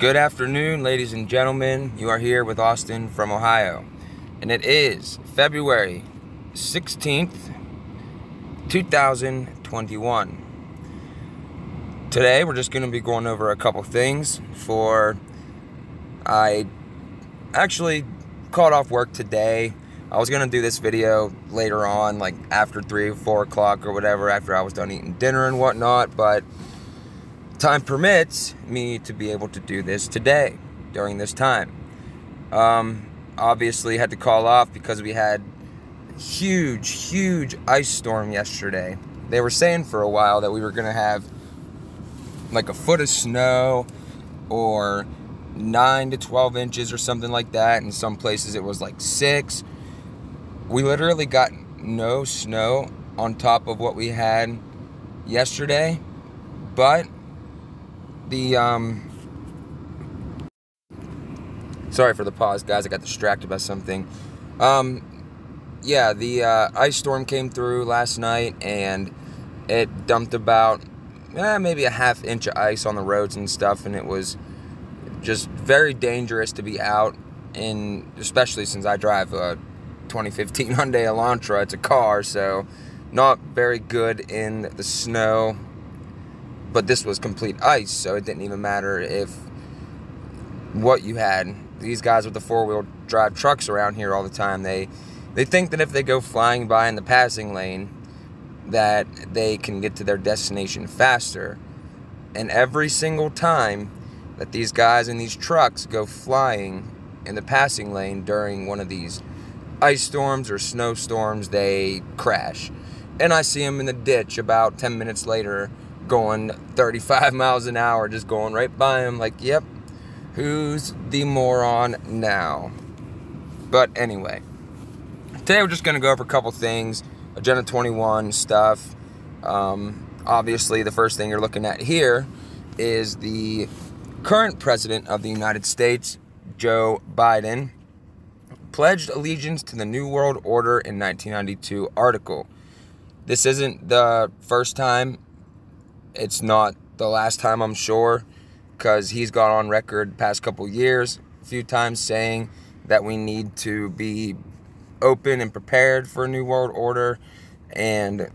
Good afternoon, ladies and gentlemen. You are here with Austin from Ohio. And it is February 16th, 2021. Today, we're just going to be going over a couple things I actually called off work today. I was going to do this video later on, like after 3 or 4 o'clock or whatever, after I was done eating dinner and whatnot, but time permits me to be able to do this today during this time. Obviously had to call off because we had a huge ice storm yesterday. They were saying for a while that we were gonna have like a foot of snow or 9 to 12 inches or something like that. In some places it was like 6. We literally got no snow on top of what we had yesterday, but sorry for the pause, guys. I got distracted by something. Yeah, the ice storm came through last night, and it dumped about maybe a half inch of ice on the roads and stuff, and it was just very dangerous to be out in, especially since I drive a 2015 Hyundai Elantra. It's a car, so not very good in the snow. But this was complete ice, so it didn't even matter if what you had. These guys with the 4-wheel drive trucks around here all the time, they think that if they go flying by in the passing lane, that they can get to their destination faster. And every single time that these guys in these trucks go flying in the passing lane during one of these ice storms or snowstorms, they crash. And I see them in the ditch about 10 minutes later, going 35 miles an hour, just going right by him, like, yep, who's the moron now? But anyway, today we're just going to go over a couple things, Agenda 21 stuff. Obviously, the first thing you're looking at here is the current president of the United States, Joe Biden, pledged allegiance to the New World Order in 1992 article. This isn't the first time. It's not the last time, I'm sure, because he's gone on record the past couple years a few times saying that we need to be open and prepared for a new world order, and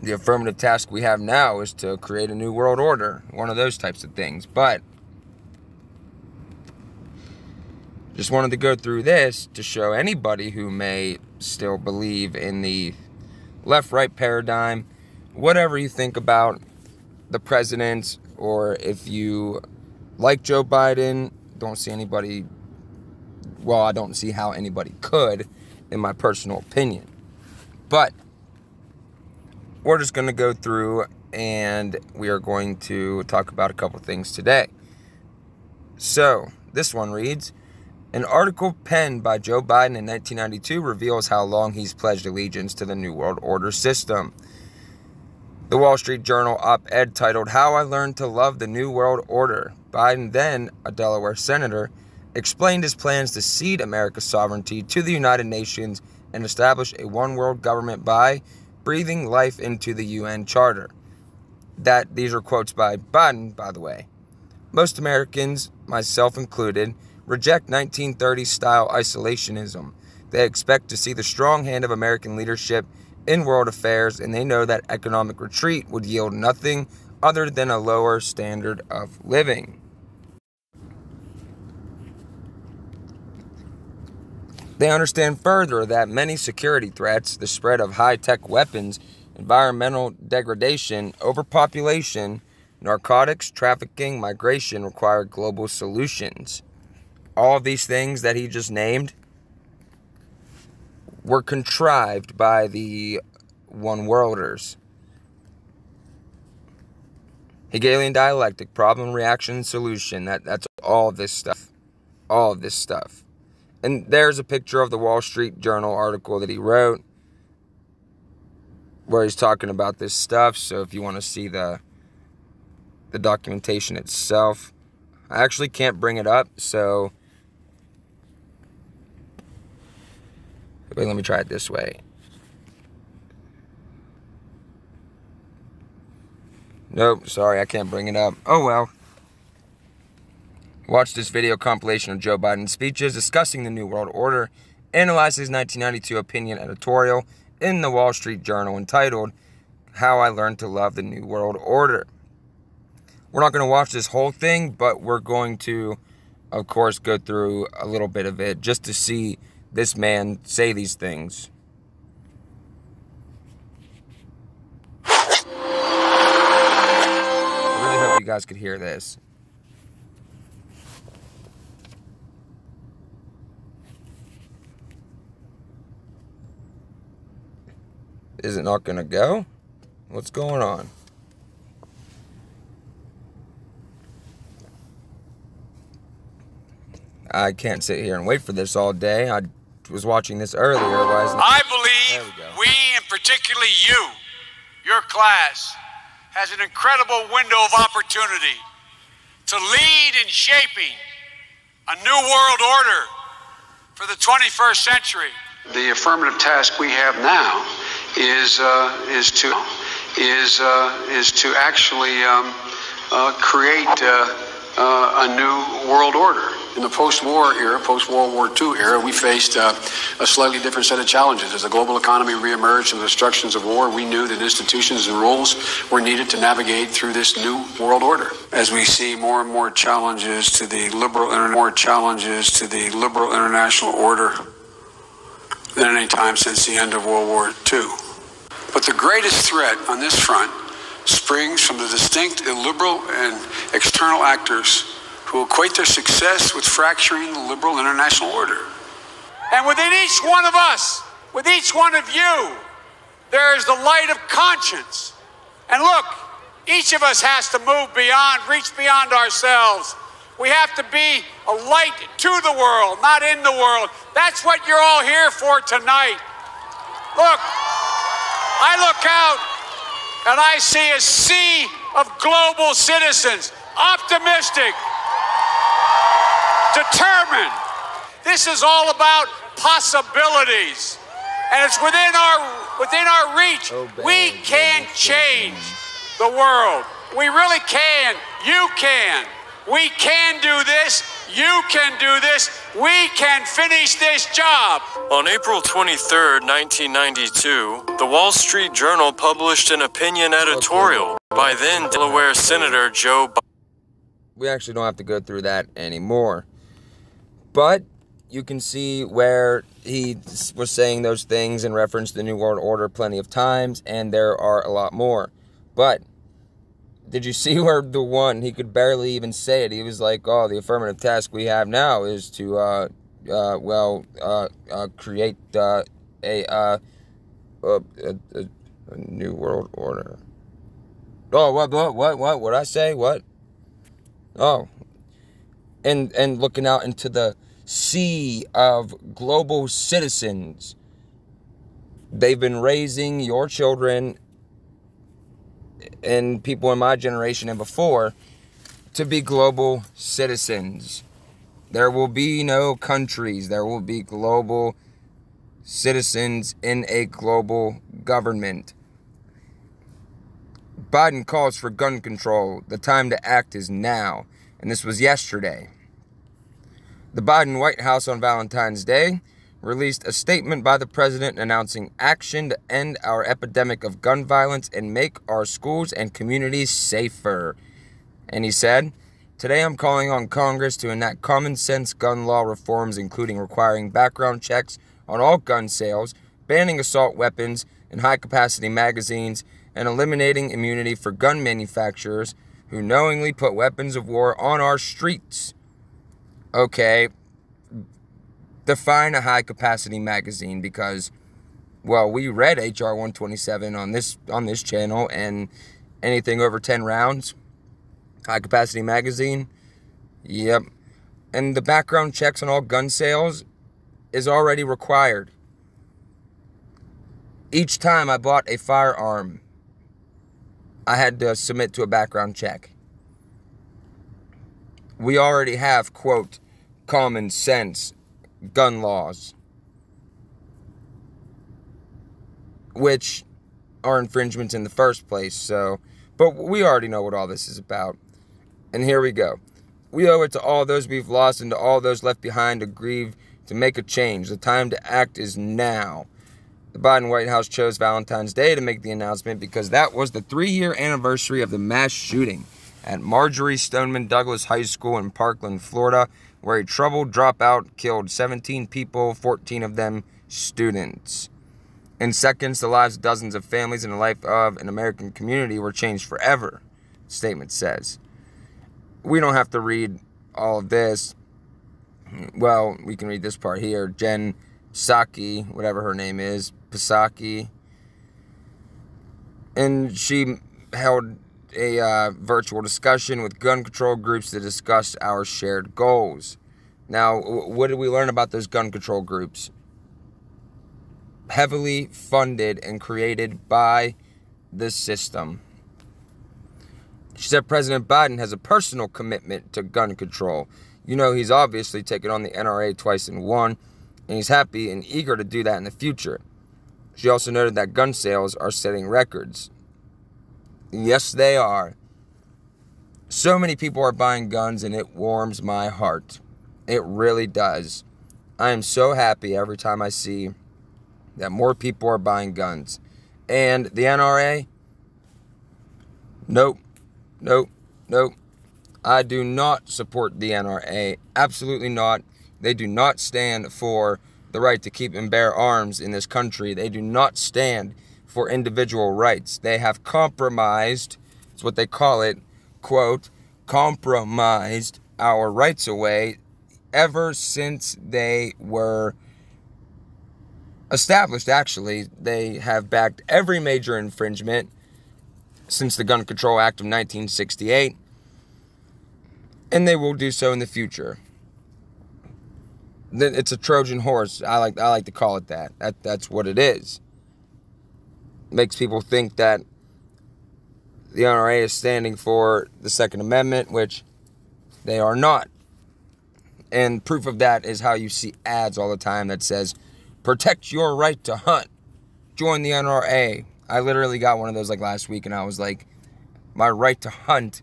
the affirmative task we have now is to create a new world order, one of those types of things. But just wanted to go through this to show anybody who may still believe in the left-right paradigm, whatever you think about the president, or if you like Joe Biden, don't see anybody, well, I don't see how anybody could, in my personal opinion. But we're just going to go through, and we are going to talk about a couple things today. So, this one reads, an article penned by Joe Biden in 1992 reveals how long he's pledged allegiance to the New World Order system. The Wall Street Journal op-ed titled, How I Learned to Love the New World Order. Biden, then a Delaware senator, explained his plans to cede America's sovereignty to the United Nations and establish a one-world government by breathing life into the UN Charter. These are quotes by Biden, by the way. Most Americans, myself included, reject 1930s-style isolationism. They expect to see the strong hand of American leadership in world affairs, and they know that economic retreat would yield nothing other than a lower standard of living. They understand further that many security threats, the spread of high-tech weapons, environmental degradation, overpopulation, narcotics, trafficking, migration require global solutions. All of these things that he just named were contrived by the one-worlders. Hegelian dialectic, problem, reaction, solution. That's all of this stuff. All of this stuff. And there's a picture of the Wall Street Journal article that he wrote where he's talking about this stuff. So if you want to see the documentation itself, I actually can't bring it up, so wait, let me try it this way. Nope, sorry, I can't bring it up. Oh well. Watch this video compilation of Joe Biden's speeches discussing the New World Order. Analyze his 1992 opinion editorial in the Wall Street Journal entitled, How I Learned to Love the New World Order. We're not going to watch this whole thing, but we're going to, of course, go through a little bit of it just to see this man say these things. I really hope you guys could hear this. Is it not going to go? What's going on? I can't sit here and wait for this all day. I was watching this earlier. I believe we, and particularly you, your class, has an incredible window of opportunity to lead in shaping a new world order for the 21st century. The affirmative task we have now is to actually create a new world order. In the post-war era, post-World War II era, we faced a slightly different set of challenges. As the global economy reemerged from the destructions of war, we knew that institutions and rules were needed to navigate through this new world order. As we see more and more challenges to the liberal international order than any time since the end of World War II. But the greatest threat on this front springs from the distinct illiberal and external actors who equate their success with fracturing the liberal international order. And within each one of us, with each one of you, there is the light of conscience. And look, each of us has to move beyond, reach beyond ourselves. We have to be a light to the world, not in the world. That's what you're all here for tonight. Look, I look out and I see a sea of global citizens, optimistic, determined. This is all about possibilities, and it's within our reach. We can change the world. We really can. You can. We can do this. You can do this. We can finish this job. On April 23rd, 1992, the Wall Street Journal published an opinion editorial by then Delaware Senator Joe Biden. We actually don't have to go through that anymore. But you can see where he was saying those things in reference to the New World Order plenty of times, and there are a lot more. But did you see where the one, he could barely even say it. He was like, oh, the affirmative task we have now is to, create a new world order. Oh, what did I say? What? Oh. And looking out into the sea of global citizens. They've been raising your children and people in my generation and before to be global citizens. There will be no countries. There will be global citizens in a global government. Biden calls for gun control. The time to act is now. And this was yesterday. The Biden White House on Valentine's Day released a statement by the president announcing action to end our epidemic of gun violence and make our schools and communities safer. And he said, today I'm calling on Congress to enact common sense gun law reforms, including requiring background checks on all gun sales, banning assault weapons and high-capacity magazines, and eliminating immunity for gun manufacturers who knowingly put weapons of war on our streets. Okay, define a high-capacity magazine, because, well, we read HR 127 on this channel, and anything over 10 rounds, high-capacity magazine, yep. And the background checks on all gun sales is already required. Each time I bought a firearm, I had to submit to a background check. We already have, quote, common sense gun laws, which are infringements in the first place. So, but we already know what all this is about. And here we go. We owe it to all those we've lost and to all those left behind to grieve, to make a change. The time to act is now. The Biden White House chose Valentine's Day to make the announcement because that was the 3-year anniversary of the mass shooting at Marjorie Stoneman Douglas High School in Parkland, Florida, where a troubled dropout killed 17 people, 14 of them students. In seconds, the lives of dozens of families and the life of an American community were changed forever, the statement says. We don't have to read all of this. Well, we can read this part here. Jen Psaki, whatever her name is, Psaki, and she held a virtual discussion with gun control groups to discuss our shared goals. Now, what did we learn about those gun control groups? Heavily funded and created by the system. She said President Biden has a personal commitment to gun control. You know, he's obviously taken on the NRA twice and won, and he's happy and eager to do that in the future. She also noted that gun sales are setting records. Yes, they are. So many people are buying guns, and it warms my heart. It really does. I am so happy every time I see that more people are buying guns. And the NRA? Nope. Nope. Nope. I do not support the NRA. Absolutely not. They do not stand for the right to keep and bear arms in this country. They do not stand for individual rights. They have compromised, it's what they call it, quote, compromised our rights away ever since they were established. Actually, they have backed every major infringement since the Gun Control Act of 1968, and they will do so in the future. It's a Trojan horse. I like to call it that. That's what it is. Makes people think that the NRA is standing for the Second Amendment, which they are not. And proof of that is how you see ads all the time that says, protect your right to hunt. Join the NRA. I literally got one of those like last week, and I was like, my right to hunt.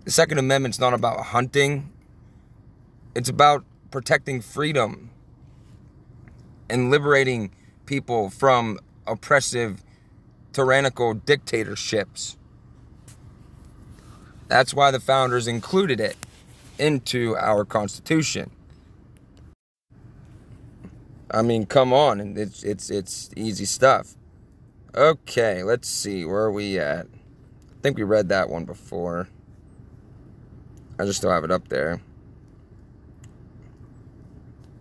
The Second Amendment's not about hunting. It's about protecting freedom and liberating people from oppressive, tyrannical dictatorships. That's why the founders included it into our Constitution. I mean, come on, and it's easy stuff. Okay, let's see, where are we at? I think we read that one before. I just still have it up there.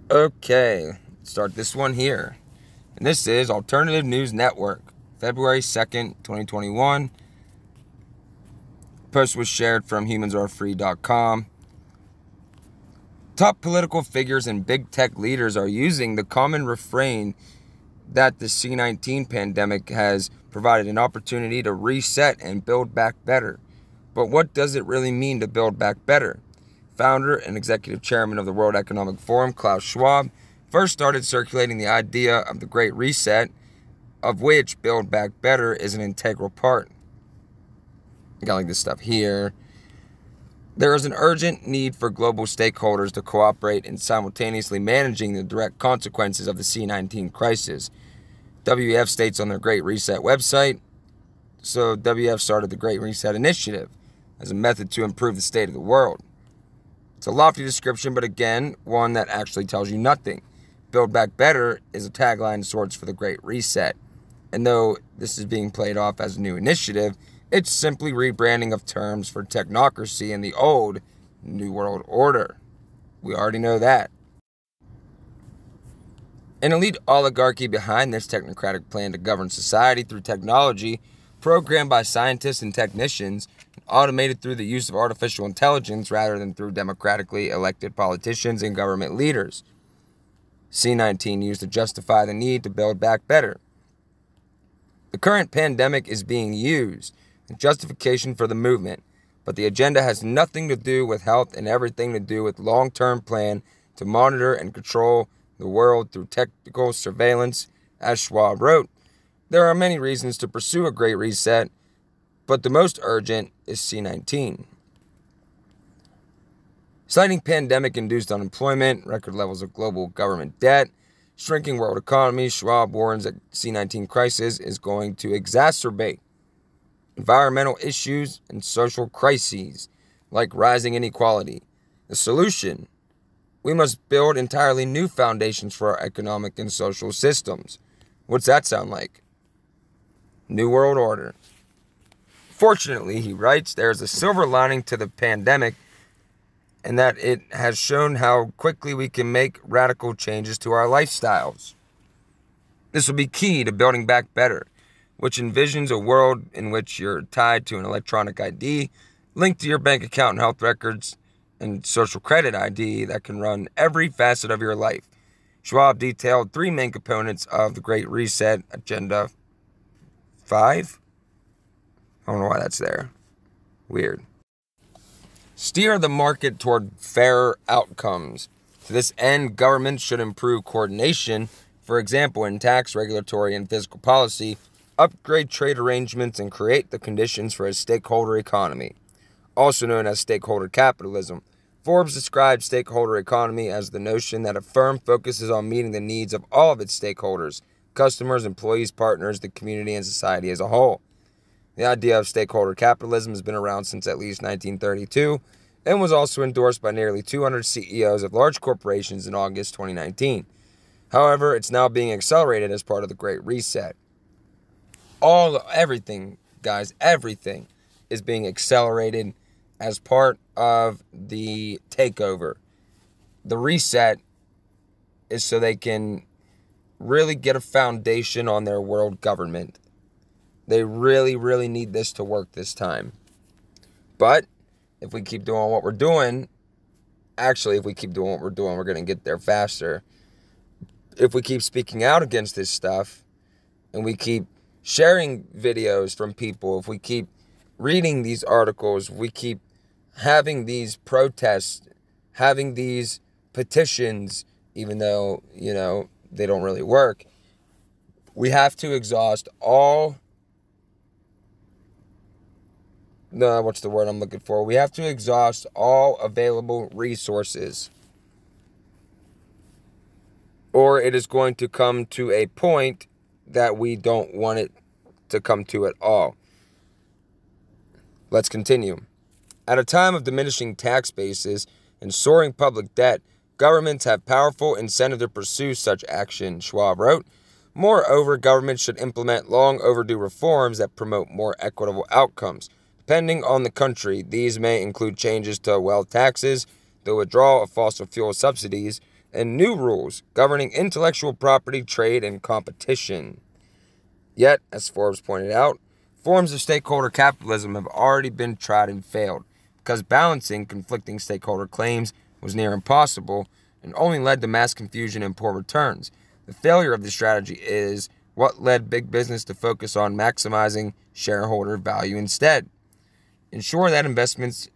Okay, start this one here. And this is Alternative News Network, February 2nd, 2021. Post was shared from humansarefree.com. Top political figures and big tech leaders are using the common refrain that the C-19 pandemic has provided an opportunity to reset and build back better. But what does it really mean to build back better? Founder and executive chairman of the World Economic Forum, Klaus Schwab, first started circulating the idea of the Great Reset, of which Build Back Better is an integral part. You got like this stuff here. There is an urgent need for global stakeholders to cooperate in simultaneously managing the direct consequences of the C-19 crisis. WEF states on their Great Reset website, so WEF started the Great Reset Initiative as a method to improve the state of the world. It's a lofty description, but again, one that actually tells you nothing. Build Back Better is a tagline of sorts for the Great Reset. And though this is being played off as a new initiative, it's simply rebranding of terms for technocracy in the old New World Order. We already know that. An elite oligarchy behind this technocratic plan to govern society through technology, programmed by scientists and technicians, automated through the use of artificial intelligence rather than through democratically elected politicians and government leaders. C-19 used to justify the need to build back better. The current pandemic is being used as justification for the movement, but the agenda has nothing to do with health and everything to do with long-term plan to monitor and control the world through technical surveillance. As Schwab wrote, there are many reasons to pursue a Great Reset, but the most urgent is C-19. Citing pandemic-induced unemployment, record levels of global government debt, shrinking world economy, Schwab warns that C-19 crisis is going to exacerbate environmental issues and social crises like rising inequality. The solution: we must build entirely new foundations for our economic and social systems. What's that sound like? New World Order. Fortunately, he writes, there is a silver lining to the pandemic, and that it has shown how quickly we can make radical changes to our lifestyles. This will be key to building back better, which envisions a world in which you're tied to an electronic ID, linked to your bank account and health records, and social credit ID that can run every facet of your life. Schwab detailed 3 main components of the Great Reset Agenda 5. I don't know why that's there. Weird. Steer the market toward fairer outcomes. To this end, governments should improve coordination, for example, in tax, regulatory, and fiscal policy, upgrade trade arrangements, and create the conditions for a stakeholder economy, also known as stakeholder capitalism. Forbes described stakeholder economy as the notion that a firm focuses on meeting the needs of all of its stakeholders, customers, employees, partners, the community, and society as a whole. The idea of stakeholder capitalism has been around since at least 1932 and was also endorsed by nearly 200 CEOs of large corporations in August 2019. However, it's now being accelerated as part of the Great Reset. Everything, guys, everything is being accelerated as part of the takeover. The reset is so they can really get a foundation on their world government. They really, really need this to work this time. But if we keep doing what we're doing, we're going to get there faster. If we keep speaking out against this stuff, and we keep sharing videos from people, if we keep reading these articles, if we keep having these protests, having these petitions, even though, they don't really work, we have to exhaust all... what's the word I'm looking for? We have to exhaust all available resources, or it is going to come to a point that we don't want it to come to at all. Let's continue. At a time of diminishing tax bases and soaring public debt, governments have powerful incentive to pursue such action, Schwab wrote. Moreover, governments should implement long overdue reforms that promote more equitable outcomes. Depending on the country, these may include changes to wealth taxes, the withdrawal of fossil fuel subsidies, and new rules governing intellectual property, trade, and competition. Yet, as Forbes pointed out, forms of stakeholder capitalism have already been tried and failed, because balancing conflicting stakeholder claims was near impossible and only led to mass confusion and poor returns. The failure of this strategy is what led big business to focus on maximizing shareholder value instead. Ensure that investments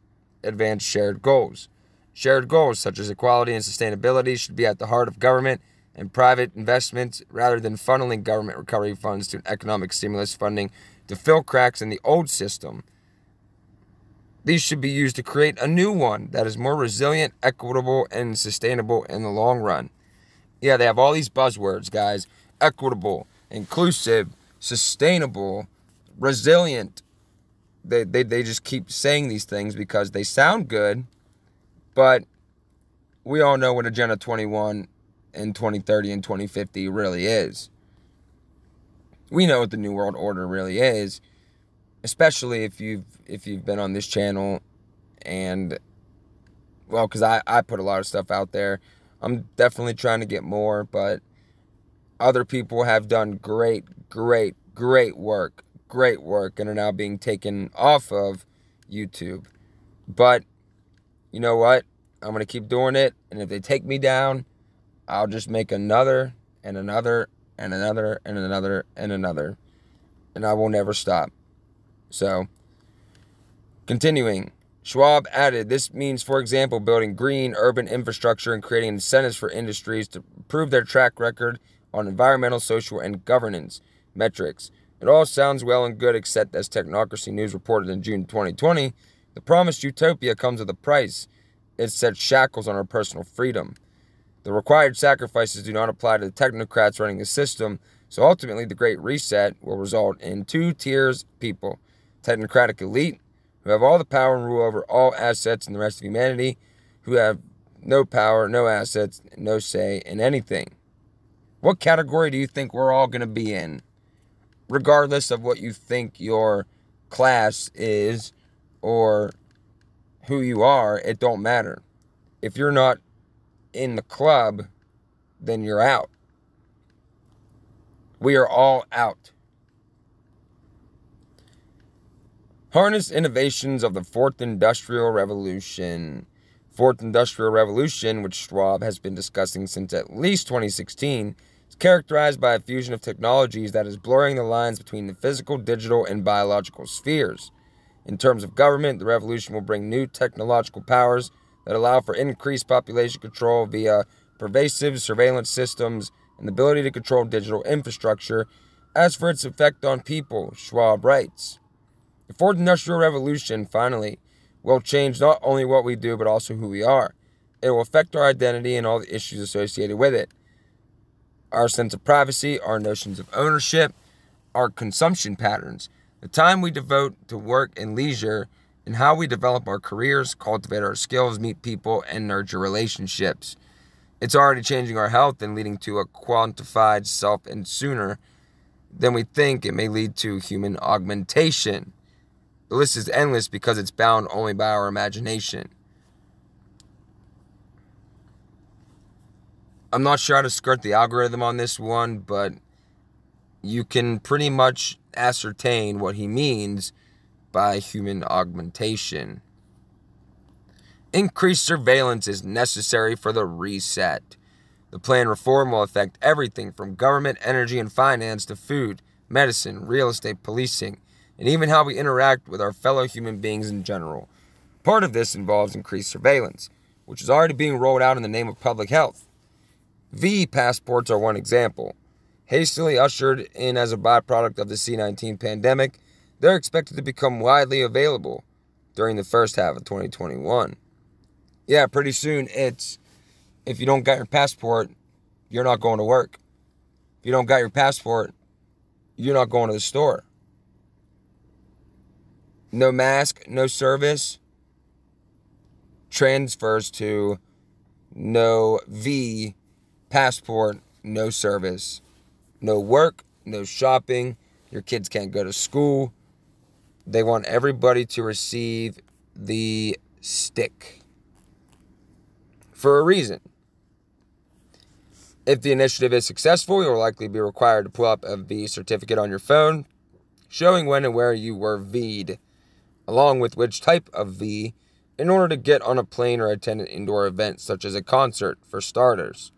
advance shared goals. Shared goals such as equality and sustainability should be at the heart of government and private investments rather than funneling government recovery funds to economic stimulus funding to fill cracks in the old system. These should be used to create a new one that is more resilient, equitable, and sustainable in the long run. Yeah, they have all these buzzwords, guys. Equitable, inclusive, sustainable, resilient. They just keep saying these things because they sound good, but we all know what Agenda 21 and 2030 and 2050 really is. We know what the New World Order really is, especially if you've been on this channel, and well, because I put a lot of stuff out there. I'm definitely trying to get more, but other people have done great work, and are now being taken off of YouTube. But you know what? I'm going to keep doing it, and if they take me down, I'll just make another, and another, and another, and another, and another. And I will never stop. So, continuing, Schwab added, this means, for example, building green urban infrastructure and creating incentives for industries to improve their track record on environmental, social, and governance metrics. It all sounds well and good, except as Technocracy News reported in June 2020, the promised utopia comes with a price. it sets shackles on our personal freedom. The required sacrifices do not apply to the technocrats running the system, so ultimately the Great Reset will result in two tiers of people: technocratic elite, who have all the power and rule over all assets, and the rest of humanity, who have no power, no assets, no say in anything. What category do you think we're all going to be in? Regardless of what you think your class is or who you are, it don't matter. If you're not in the club, then you're out. We are all out. Harness innovations of the Fourth Industrial Revolution. Fourth Industrial Revolution, which Schwab has been discussing since at least 2016, is characterized by a fusion of technologies that is blurring the lines between the physical, digital, and biological spheres. In terms of government, the revolution will bring new technological powers that allow for increased population control via pervasive surveillance systems and the ability to control digital infrastructure. As for its effect on people, Schwab writes, the Fourth Industrial Revolution, finally, will change not only what we do, but also who we are. It will affect our identity and all the issues associated with it. Our sense of privacy, our notions of ownership, our consumption patterns, the time we devote to work and leisure, and how we develop our careers, cultivate our skills, meet people, and nurture relationships. It's already changing our health and leading to a quantified self, and sooner than we think it may lead to human augmentation. The list is endless because it's bound only by our imagination. I'm not sure how to skirt the algorithm on this one, but you can pretty much ascertain what he means by human augmentation. Increased surveillance is necessary for the reset. The planned reform will affect everything from government, energy, and finance to food, medicine, real estate, policing, and even how we interact with our fellow human beings in general. Part of this involves increased surveillance, which is already being rolled out in the name of public health. V passports are one example. Hastily ushered in as a byproduct of the C-19 pandemic, they're expected to become widely available during the first half of 2021. Yeah, pretty soon it's, if you don't got your passport, you're not going to work. If you don't got your passport, you're not going to the store. No mask, no service transfers to no V passport, no service. No work, no shopping. Your kids can't go to school. They want everybody to receive the stick. For a reason. If the initiative is successful, you'll likely be required to pull up a V certificate on your phone, showing when and where you were V'd, along with which type of V, in order to get on a plane or attend an indoor event such as a concert, for starters.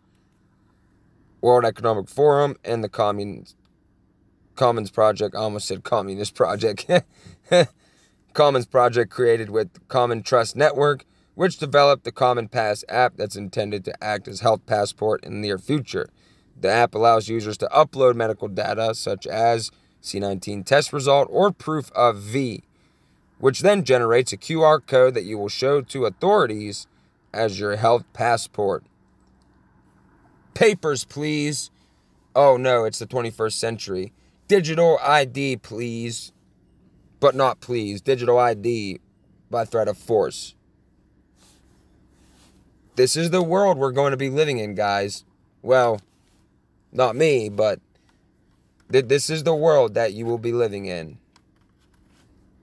World Economic Forum and the Commons Project, I almost said Communist Project, Commons Project created with Common Trust Network, which developed the Common Pass app that's intended to act as health passport in the near future. The app allows users to upload medical data such as C-19 test result or proof of V, which then generates a QR code that you will show to authorities as your health passport. Papers, please. Oh no, it's the 21st century. Digital ID, please. But not please. Digital ID by threat of force. This is the world we're going to be living in, guys. Well, not me, but this is the world that you will be living in.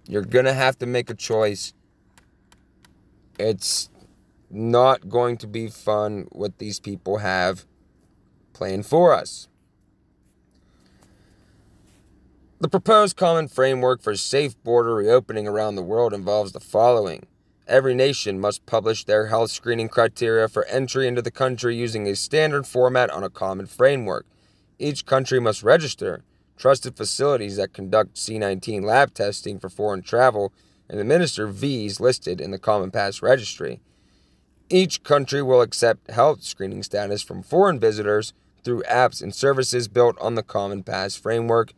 You're going to have to make a choice. It's not going to be fun what these people have planned for us. The proposed common framework for safe border reopening around the world involves the following. Every nation must publish their health screening criteria for entry into the country using a standard format on a common framework. Each country must register trusted facilities that conduct C-19 lab testing for foreign travel and administer Vs listed in the Common Pass registry. Each country will accept health screening status from foreign visitors through apps and services built on the Common Pass framework.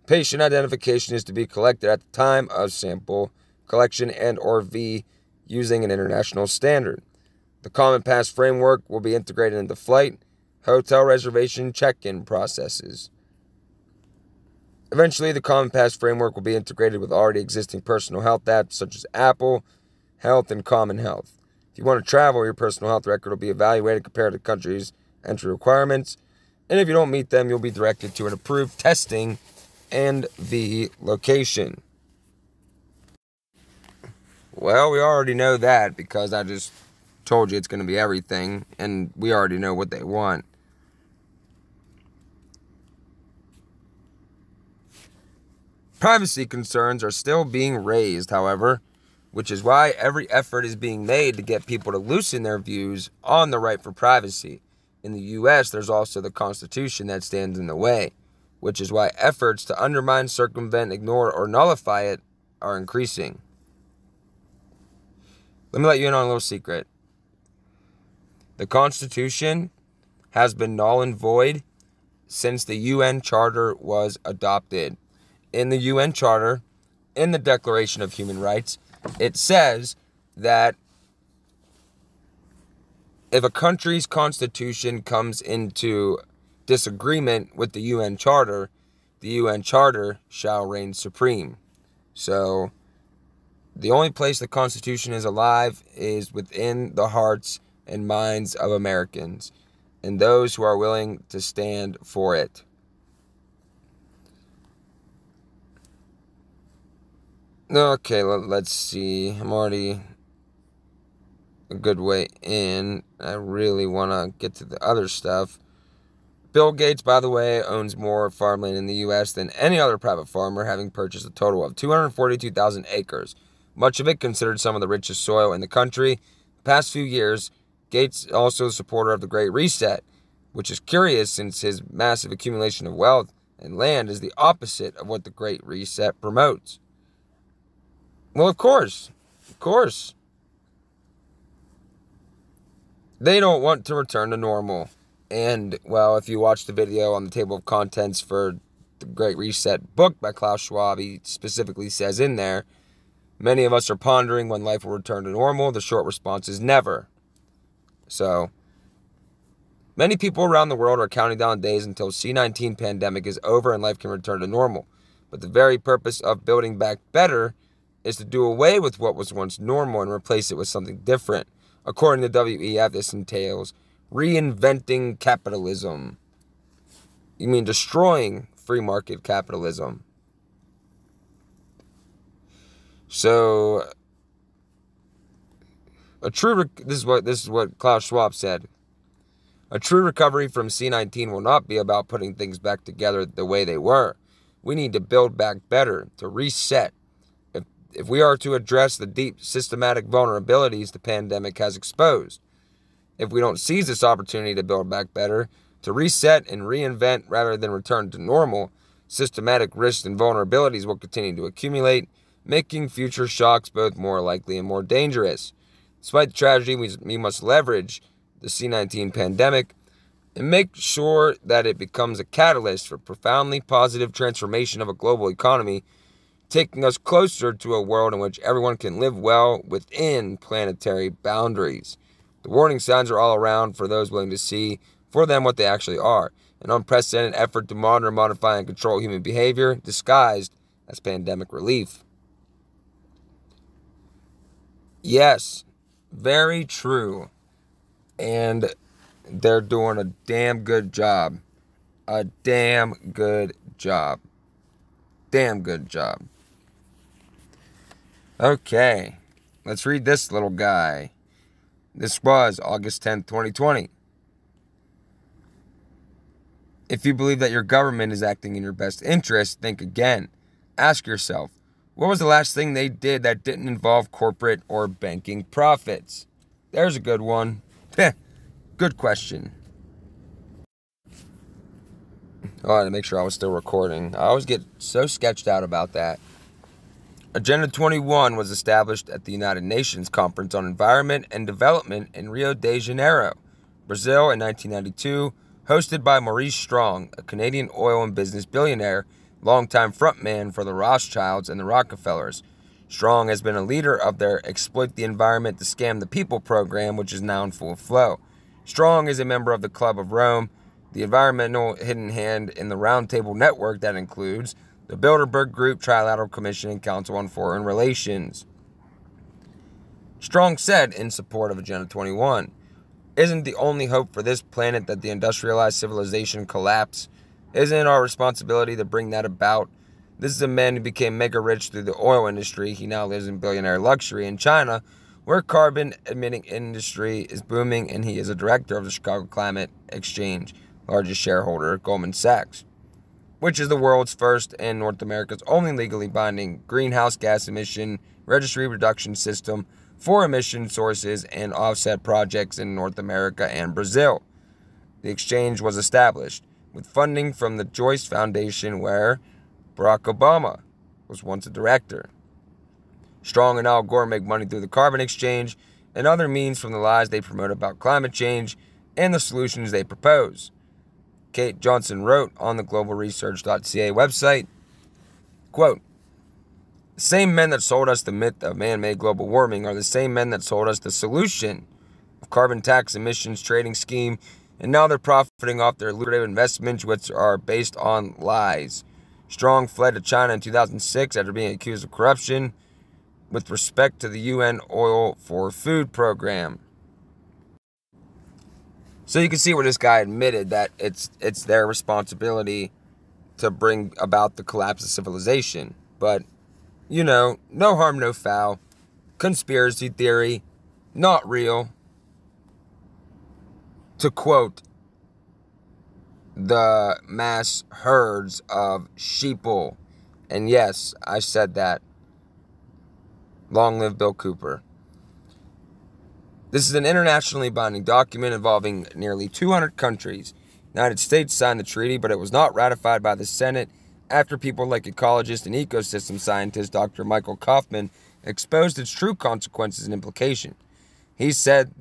Patient identification is to be collected at the time of sample collection and or V using an international standard. The Common Pass framework will be integrated into flight, hotel reservation, check-in processes. Eventually, the Common Pass framework will be integrated with already existing personal health apps such as Apple Health and Common Health. If you want to travel, your personal health record will be evaluated compared to the country's entry requirements, and if you don't meet them, you'll be directed to an approved testing and the location. Well, we already know that because I just told you it's going to be everything, and we already know what they want. Privacy concerns are still being raised, however, which is why every effort is being made to get people to loosen their views on the right for privacy. In the U.S., there's also the Constitution that stands in the way, which is why efforts to undermine, circumvent, ignore, or nullify it are increasing. Let me let you in on a little secret. The Constitution has been null and void since the UN Charter was adopted. In the UN Charter, in the Declaration of Human Rights, it says that if a country's constitution comes into disagreement with the UN Charter shall reign supreme. So, the only place the Constitution is alive is within the hearts and minds of Americans and those who are willing to stand for it. Okay, let's see. I'm already a good way in. I really want to get to the other stuff. Bill Gates, by the way, owns more farmland in the U.S. than any other private farmer, having purchased a total of 242,000 acres, much of it considered some of the richest soil in the country. The past few years, Gates is also a supporter of the Great Reset, which is curious since his massive accumulation of wealth and land is the opposite of what the Great Reset promotes. Well, of course. They don't want to return to normal. And, well, if you watch the video on the table of contents for the Great Reset book by Klaus Schwab, he specifically says in there, many of us are pondering when life will return to normal. The short response is never. So, many people around the world are counting down days until C-19 pandemic is over and life can return to normal. But the very purpose of building back better is to do away with what was once normal and replace it with something different. According to WEF, this entails reinventing capitalism. You mean destroying free market capitalism. So, this is what Klaus Schwab said. A true recovery from C-19 will not be about putting things back together the way they were. We need to build back better, to reset. If we are to address the deep systematic vulnerabilities the pandemic has exposed, if we don't seize this opportunity to build back better, to reset and reinvent rather than return to normal, systematic risks and vulnerabilities will continue to accumulate, making future shocks both more likely and more dangerous. Despite the tragedy, we must leverage the C-19 pandemic and make sure that it becomes a catalyst for profoundly positive transformation of a global economy, taking us closer to a world in which everyone can live well within planetary boundaries. The warning signs are all around for those willing to see for them what they actually are. An unprecedented effort to monitor, modify, and control human behavior disguised as pandemic relief. Yes, very true. And they're doing a damn good job. A damn good job. Damn good job. Okay, let's read this little guy. This was August 10th, 2020. If you believe that your government is acting in your best interest, think again. Ask yourself, what was the last thing they did that didn't involve corporate or banking profits? There's a good one. Good question. Oh, I had to make sure I was still recording. I always get so sketched out about that. Agenda 21 was established at the United Nations Conference on Environment and Development in Rio de Janeiro, Brazil in 1992, hosted by Maurice Strong, a Canadian oil and business billionaire, longtime frontman for the Rothschilds and the Rockefellers. Strong has been a leader of their Exploit the Environment to Scam the People program, which is now in full flow. Strong is a member of the Club of Rome, the environmental hidden hand in the Roundtable Network that includes the Bilderberg Group, Trilateral Commission, and Council on Foreign Relations. Strong said in support of Agenda 21, "Isn't the only hope for this planet that the industrialized civilization collapse? Isn't it our responsibility to bring that about? This is a man who became mega rich through the oil industry. He now lives in billionaire luxury in China, where carbon-emitting industry is booming, and he is a director of the Chicago Climate Exchange, largest shareholder, Goldman Sachs, which is the world's first and North America's only legally binding greenhouse gas emission registry reduction system for emission sources and offset projects in North America and Brazil. The exchange was established with funding from the Joyce Foundation, where Barack Obama was once a director. Strong and Al Gore make money through the carbon exchange and other means from the lies they promote about climate change and the solutions they propose." Kate Johnson wrote on the globalresearch.ca website, quote, "The same men that sold us the myth of man-made global warming are the same men that sold us the solution of carbon tax emissions trading scheme, and now they're profiting off their lucrative investments, which are based on lies." Strong fled to China in 2006 after being accused of corruption with respect to the UN Oil for Food program. So you can see where this guy admitted that it's their responsibility to bring about the collapse of civilization. But, you know, no harm, no foul. Conspiracy theory, not real. To quote the mass herds of sheeple. And yes, I said that. Long live Bill Cooper. This is an internationally binding document involving nearly 200 countries. The United States signed the treaty, but it was not ratified by the Senate after people like ecologist and ecosystem scientist Dr. Michael Kaufman exposed its true consequences and implication. He said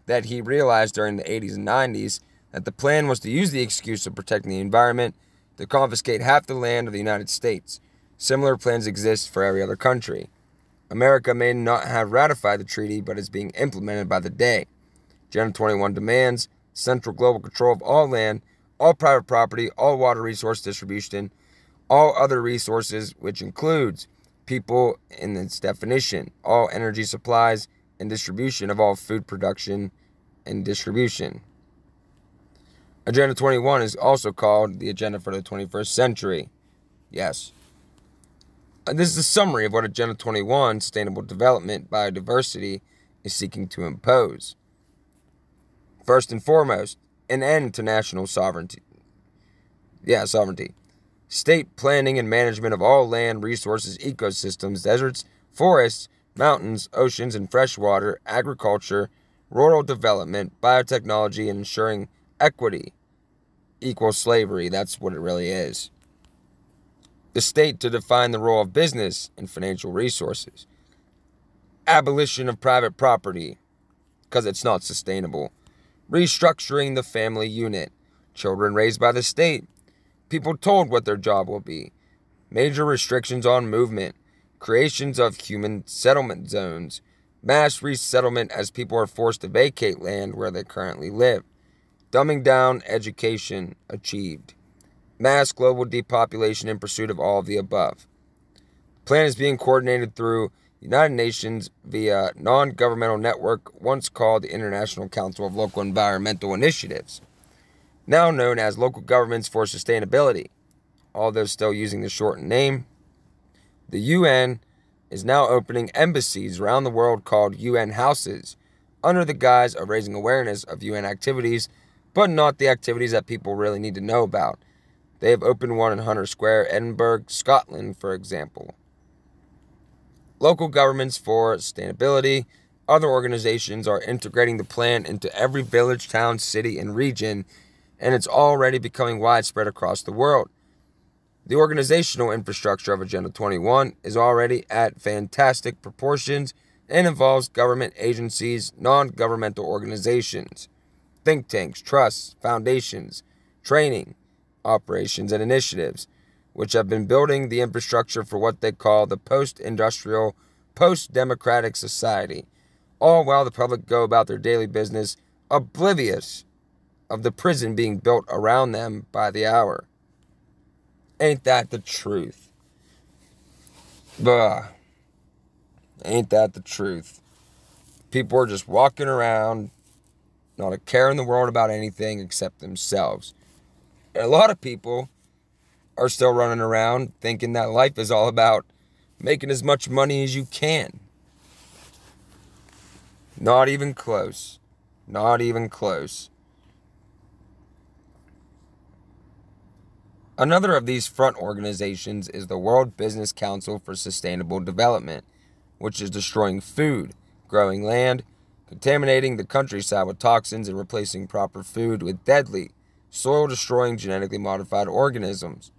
that he realized during the 80s and 90s that the plan was to use the excuse of protecting the environment to confiscate half the land of the United States. Similar plans exist for every other country. America may not have ratified the treaty, but is being implemented by the day. Agenda 21 demands central global control of all land, all private property, all water resource distribution, all other resources, which includes people in its definition, all energy supplies, and distribution of all food production and distribution. Agenda 21 is also called the Agenda for the 21st Century. Yes. This is a summary of what Agenda 21, Sustainable Development, Biodiversity, is seeking to impose. First and foremost, an end to national sovereignty. Sovereignty. State planning and management of all land, resources, ecosystems, deserts, forests, mountains, oceans, and freshwater, agriculture, rural development, biotechnology, and ensuring equity equals slavery. That's what it really is. The state to define the role of business and financial resources. Abolition of private property, because it's not sustainable. Restructuring the family unit. Children raised by the state. People told what their job will be. Major restrictions on movement. Creations of human settlement zones. Mass resettlement as people are forced to vacate land where they currently live. Dumbing down education achieved. Mass global depopulation in pursuit of all of the above. The plan is being coordinated through the United Nations via non-governmental network once called the International Council of Local Environmental Initiatives, now known as Local Governments for Sustainability, although still using the shortened name. The UN is now opening embassies around the world called UN houses under the guise of raising awareness of UN activities, but not the activities that people really need to know about. They have opened one in Hunter Square, Edinburgh, Scotland, for example. Local governments for sustainability. Other organizations are integrating the plan into every village, town, city, and region, and it's already becoming widespread across the world. The organizational infrastructure of Agenda 21 is already at fantastic proportions and involves government agencies, non-governmental organizations, think tanks, trusts, foundations, training, operations, and initiatives, which have been building the infrastructure for what they call the post-industrial post-democratic society, all while the public go about their daily business oblivious of the prison being built around them by the hour. Ain't that the truth? Bah. Ain't that the truth? People are just walking around, not a care in the world about anything except themselves. And a lot of people are still running around thinking that life is all about making as much money as you can. Not even close. Not even close. Another of these front organizations is the World Business Council for Sustainable Development, which is destroying food, growing land, contaminating the countryside with toxins, and replacing proper food with deadly, soil-destroying genetically modified organisms.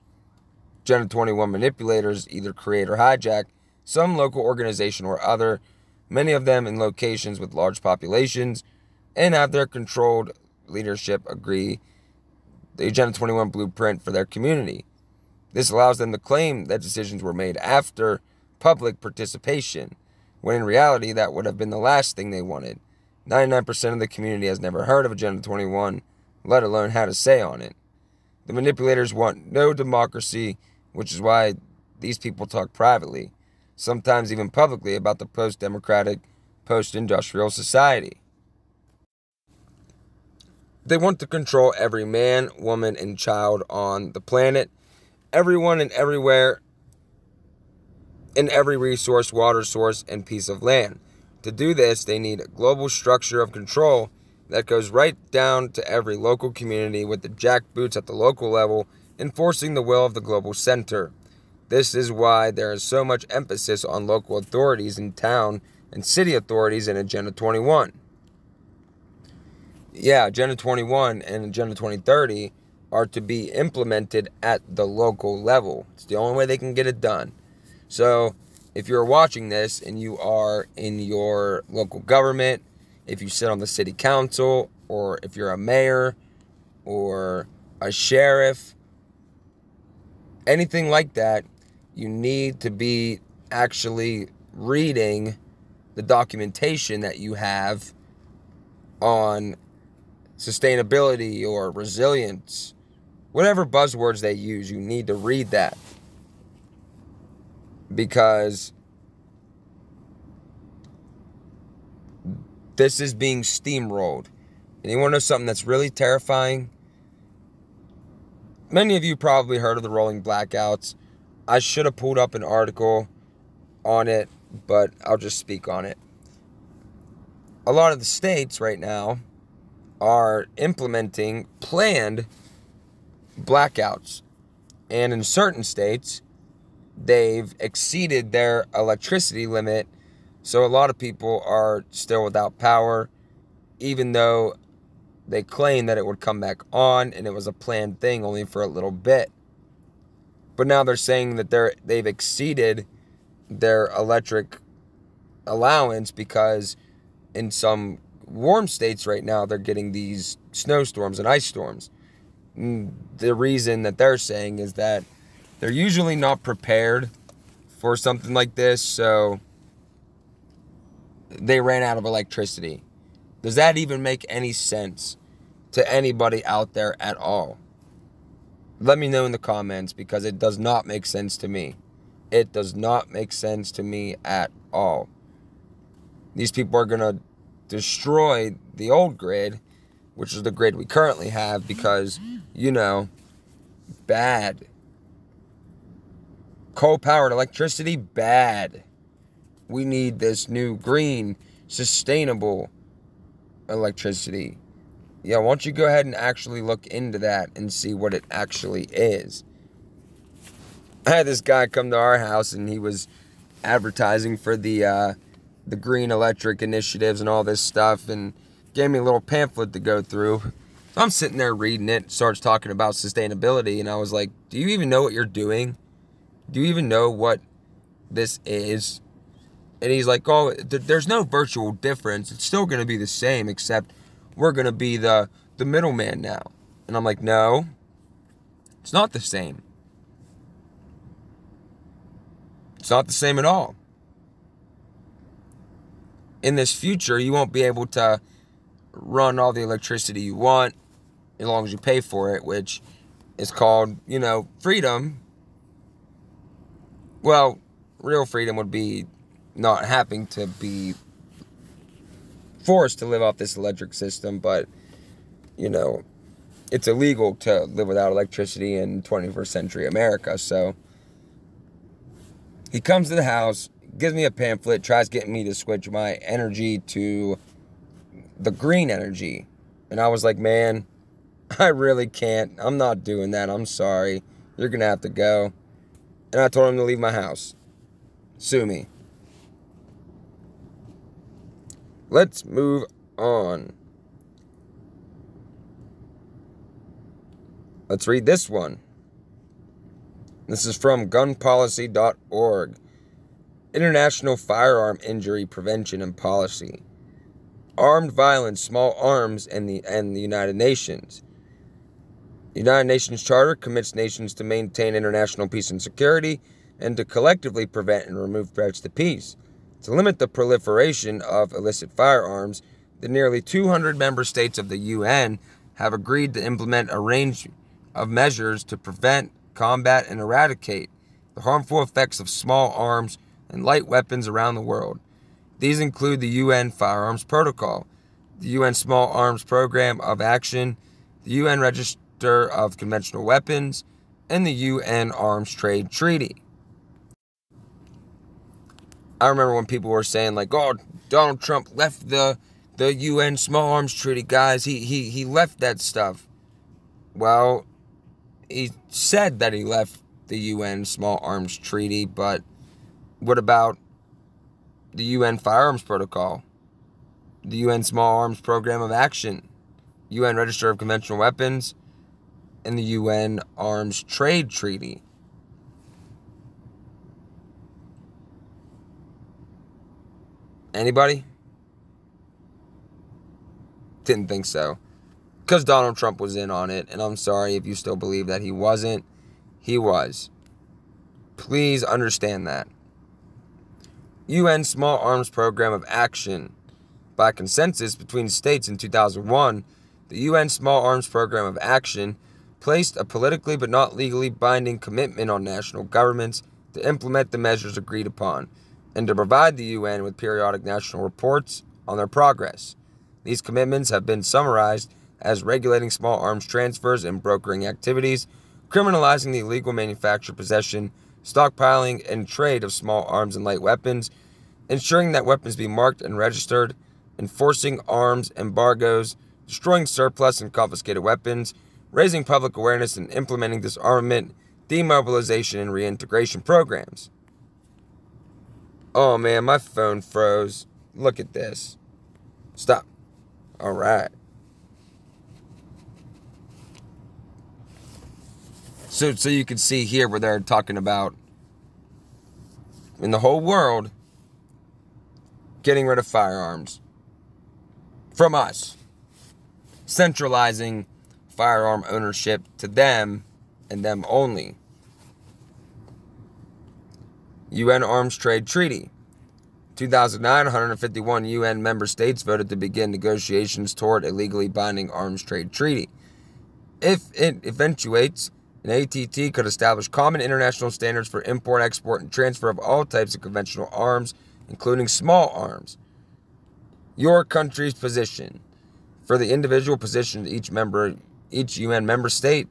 Agenda 21 manipulators either create or hijack some local organization or other, many of them in locations with large populations, and have their controlled leadership agree the Agenda 21 blueprint for their community. This allows them to claim that decisions were made after public participation, when in reality that would have been the last thing they wanted. 99% of the community has never heard of Agenda 21, let alone had a say on it. The manipulators want no democracy, which is why these people talk privately, sometimes even publicly, about the post-democratic, post-industrial society. They want to control every man, woman, and child on the planet, everyone and everywhere, in every resource, water source, and piece of land. To do this, they need a global structure of control that goes right down to every local community, with the jackboots at the local level enforcing the will of the global center. This is why there is so much emphasis on local authorities in town and city authorities in Agenda 21. Yeah, Agenda 21 and Agenda 2030 are to be implemented at the local level. It's the only way they can get it done. So, if you're watching this and you are in your local government, if you sit on the city council, or if you're a mayor, or a sheriff, anything like that, you need to be actually reading the documentation that you have on sustainability or resilience. Whatever buzzwords they use, you need to read that. Because this is being steamrolled. And you want to know something that's really terrifying? Many of you probably heard of the Rolling Blackouts. I should have pulled up an article on it, but I'll just speak on it. A lot of the states right now are implementing planned blackouts. And in certain states, they've exceeded their electricity limit, so a lot of people are still without power, even though they claim that it would come back on and it was a planned thing only for a little bit. But now they're saying that they've exceeded their electric allowance, because in some warm states right now they're getting these snowstorms and ice storms. The reason that they're saying is that they're usually not prepared for something like this, so they ran out of electricity. Does that even make any sense to anybody out there at all? Let me know in the comments, because it does not make sense to me. It does not make sense to me at all. These people are going to destroy the old grid, which is the grid we currently have, because, bad. Coal-powered electricity, bad. We need this new green, sustainable electricity. Yeah, why don't you go ahead and actually look into that and see what it actually is. I had this guy come to our house, and he was advertising for the green electric initiatives and all this stuff, and gave me a little pamphlet to go through. So I'm sitting there reading it, starts talking about sustainability, and I was like, do you even know what you're doing? Do you even know what this is? And he's like, oh, there's no virtual difference. It's still going to be the same, except we're going to be the middleman now. And I'm like, no, it's not the same. It's not the same at all. in this future, you won't be able to run all the electricity you want as long as you pay for it, which is called, you know, freedom. Well, real freedom would be not having to be forced to live off this electric system, but, you know, it's illegal to live without electricity in 21st century America. So he comes to the house, gives me a pamphlet, tries getting me to switch my energy to the green energy. And I was like, man, I really can't. I'm not doing that. I'm sorry. You're going to have to go. And I told him to leave my house. Sue me. Let's move on. Let's read this one. This is from gunpolicy.org. International Firearm Injury Prevention and Policy. Armed violence, small arms, and the United Nations. The United Nations Charter commits nations to maintain international peace and security and to collectively prevent and remove threats to peace. To limit the proliferation of illicit firearms, the nearly 200 member states of the UN have agreed to implement a range of measures to prevent, combat, and eradicate the harmful effects of small arms and light weapons around the world. These include the UN Firearms Protocol, the UN Small Arms Program of Action, the UN Register of Conventional Weapons, and the UN Arms Trade Treaty. I remember when people were saying, like, oh, Donald Trump left the UN Small Arms Treaty, guys. He left that stuff. Well, he said that he left the UN Small Arms Treaty, but what about the UN Firearms Protocol, the UN Small Arms Program of Action, UN Register of Conventional Weapons, and the UN Arms Trade Treaty? Anybody? Didn't think so. Because Donald Trump was in on it, and I'm sorry if you still believe that he wasn't. He was. Please understand that. UN Small Arms Program of Action. By consensus between states in 2001, the UN Small Arms Program of Action placed a politically but not legally binding commitment on national governments to implement the measures agreed upon and to provide the UN with periodic national reports on their progress. These commitments have been summarized as regulating small arms transfers and brokering activities, criminalizing the illegal manufacture, possession, stockpiling, and trade of small arms and light weapons, ensuring that weapons be marked and registered, enforcing arms embargoes, destroying surplus and confiscated weapons, raising public awareness and implementing disarmament, demobilization, and reintegration programs. Oh man, my phone froze. Look at this. Stop. All right. So you can see here where they're talking about in the whole world getting rid of firearms from us, centralizing firearm ownership to them and them only. UN Arms Trade Treaty. 2009, 151 UN member states voted to begin negotiations toward a legally binding arms trade treaty. If it eventuates, an ATT could establish common international standards for import, export, and transfer of all types of conventional arms, including small arms. Your country's position. For the individual position of each UN member state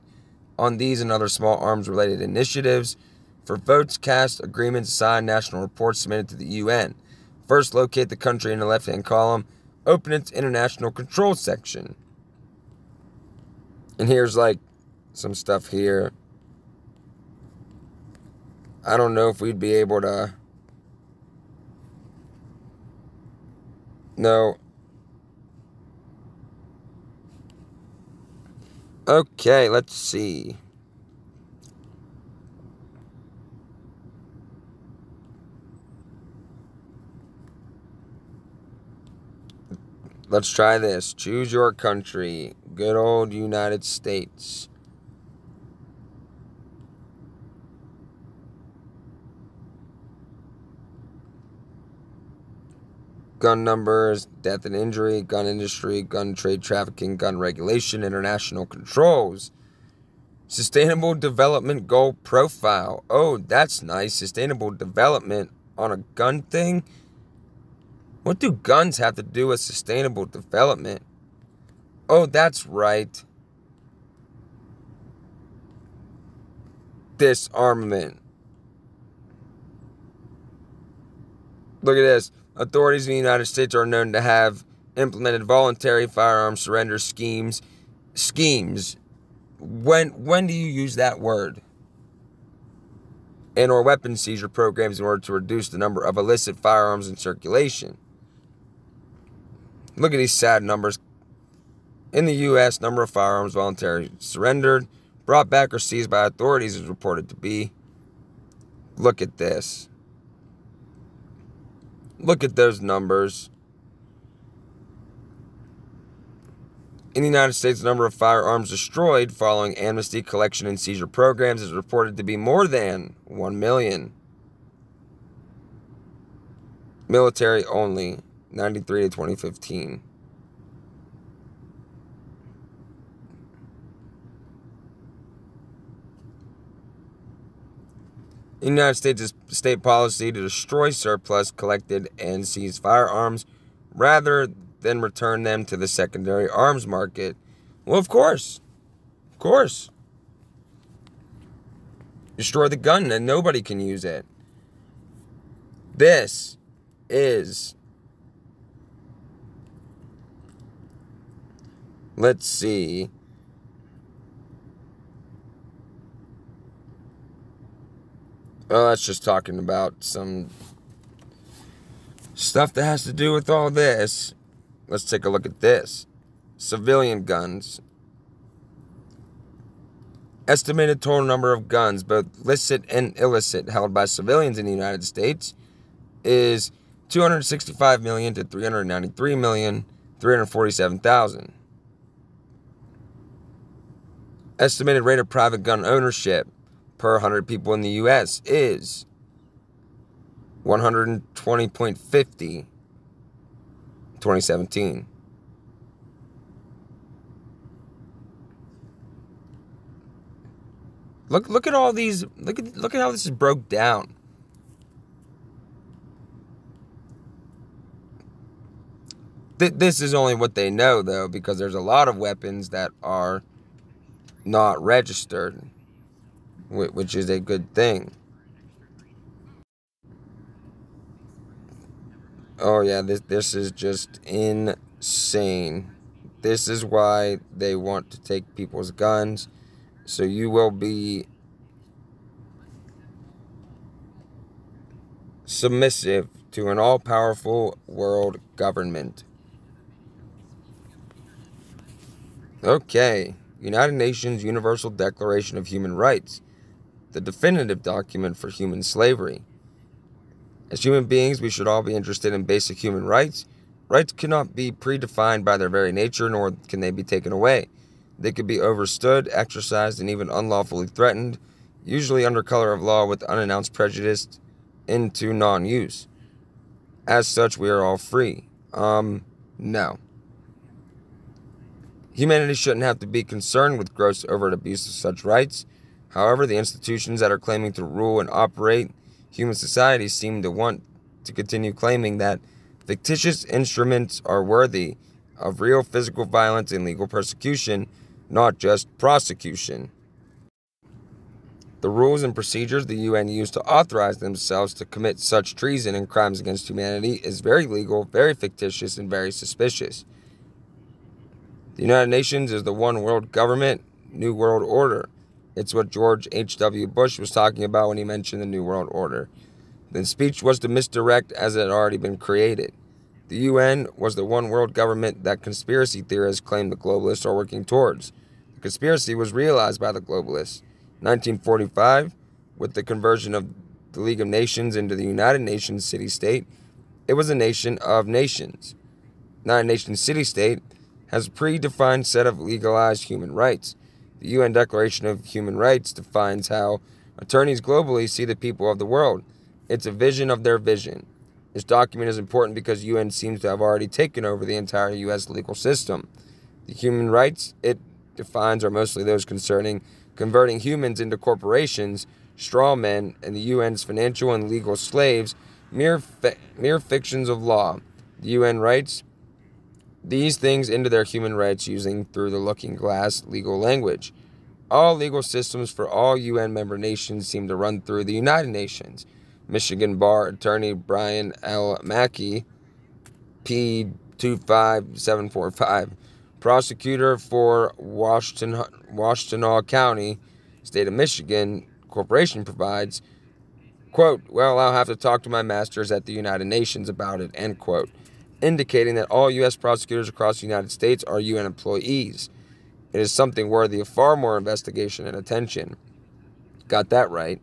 on these and other small arms-related initiatives. For votes cast, agreements signed, national reports submitted to the UN. First, locate the country in the left-hand column. Open its international control section. And here's like some stuff here. I don't know if we'd be able to. No. Okay, let's see. Let's try this. Choose your country. Good old United States. gun numbers, death and injury, gun industry, gun trade trafficking, gun regulation, international controls. Sustainable Development Goal Profile. Oh, that's nice. Sustainable development on a gun thing? What do guns have to do with sustainable development? Oh, that's right. Disarmament. Look at this. Authorities in the United States are known to have implemented voluntary firearm surrender schemes. When do you use that word? And or weapon seizure programs in order to reduce the number of illicit firearms in circulation. Look at these sad numbers. In the U.S., number of firearms voluntarily surrendered, brought back or seized by authorities is reported to be. Look at this. Look at those numbers. In the United States, the number of firearms destroyed following amnesty, collection, and seizure programs is reported to be more than 1 million. Military only, 93 to 2015. In the United States, it's state policy to destroy surplus collected and seized firearms rather than return them to the secondary arms market. Well, of course. Of course. Destroy the gun and nobody can use it. This is... Let's see... Well, that's just talking about some stuff that has to do with all this. Let's take a look at this. Civilian guns. Estimated total number of guns, both licit and illicit, held by civilians in the United States is 265 million to 393,347,000. Estimated rate of private gun ownership per 100 people in the U.S. is 120.50, 2017. Look at all these. Look at how this is broke down. This is only what they know, though, because there's a lot of weapons that are not registered, which is a good thing. Oh yeah, this is just insane. This is why they want to take people's guns, so you will be submissive to an all-powerful world government. Okay, United Nations Universal Declaration of Human Rights, the definitive document for human slavery. As human beings, we should all be interested in basic human rights. Rights cannot be predefined by their very nature, nor can they be taken away. They could be overstood, exercised, and even unlawfully threatened, usually under color of law with unannounced prejudice into non-use. As such, we are all free. No. Humanity shouldn't have to be concerned with gross overt abuse of such rights. However, the institutions that are claiming to rule and operate human society seem to want to continue claiming that fictitious instruments are worthy of real physical violence and legal persecution, not just prosecution. The rules and procedures the UN used to authorize themselves to commit such treason and crimes against humanity is very legal, very fictitious, and very suspicious. The United Nations is the one world government, New World Order. It's what George H.W. Bush was talking about when he mentioned the New World Order. The speech was to misdirect as it had already been created. The UN was the one world government that conspiracy theorists claim the globalists are working towards. The conspiracy was realized by the globalists. In 1945, with the conversion of the League of Nations into the United Nations city-state, it was a nation of nations. United Nations city-state has a predefined set of legalized human rights. The UN Declaration of Human Rights defines how attorneys globally see the people of the world. It's a vision of their vision. This document is important because UN seems to have already taken over the entire U.S. legal system. The human rights it defines are mostly those concerning converting humans into corporations, straw men, and the UN's financial and legal slaves, mere fictions of law. The UN writes these things into their human rights using through the looking glass legal language. All legal systems for all UN member nations seem to run through the United Nations. Michigan Bar Attorney Brian L. Mackey, P25745, prosecutor for Washtenaw County, State of Michigan, Corporation provides, quote, well, I'll have to talk to my masters at the United Nations about it, end quote, indicating that all U.S. prosecutors across the United States are UN employees. It is something worthy of far more investigation and attention. Got that right.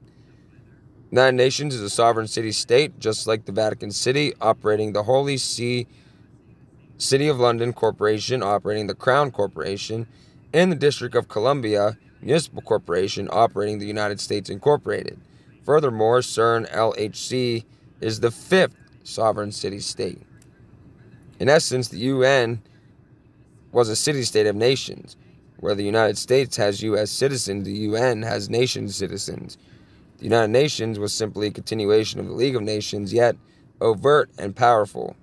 The United Nations is a sovereign city-state, just like the Vatican City, operating the Holy See, City of London Corporation, operating the Crown Corporation, and the District of Columbia Municipal Corporation, operating the United States Incorporated. Furthermore, CERN LHC is the 5th sovereign city-state. In essence, the UN was a city-state of nations. Where the United States has U.S. citizens, the UN has nation citizens. The United Nations was simply a continuation of the League of Nations, yet more overt and powerful.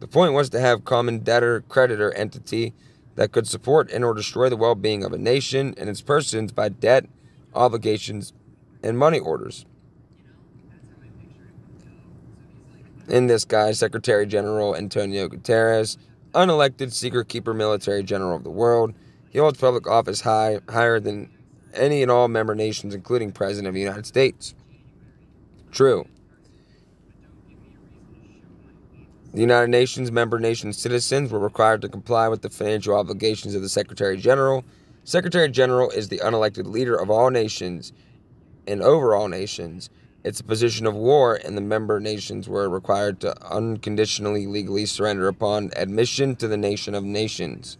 The point was to have common debtor-creditor entity that could support and or destroy the well-being of a nation and its persons by debt, obligations, and money orders. In this guy, Secretary General Antonio Guterres, unelected secret-keeper military general of the world. He holds public office higher than any and all member nations, including President of the United States. True. The United Nations member nation citizens were required to comply with the financial obligations of the Secretary General. Secretary General is the unelected leader of all nations and over all nations. It's a position of war, and the member nations were required to unconditionally legally surrender upon admission to the nation of nations.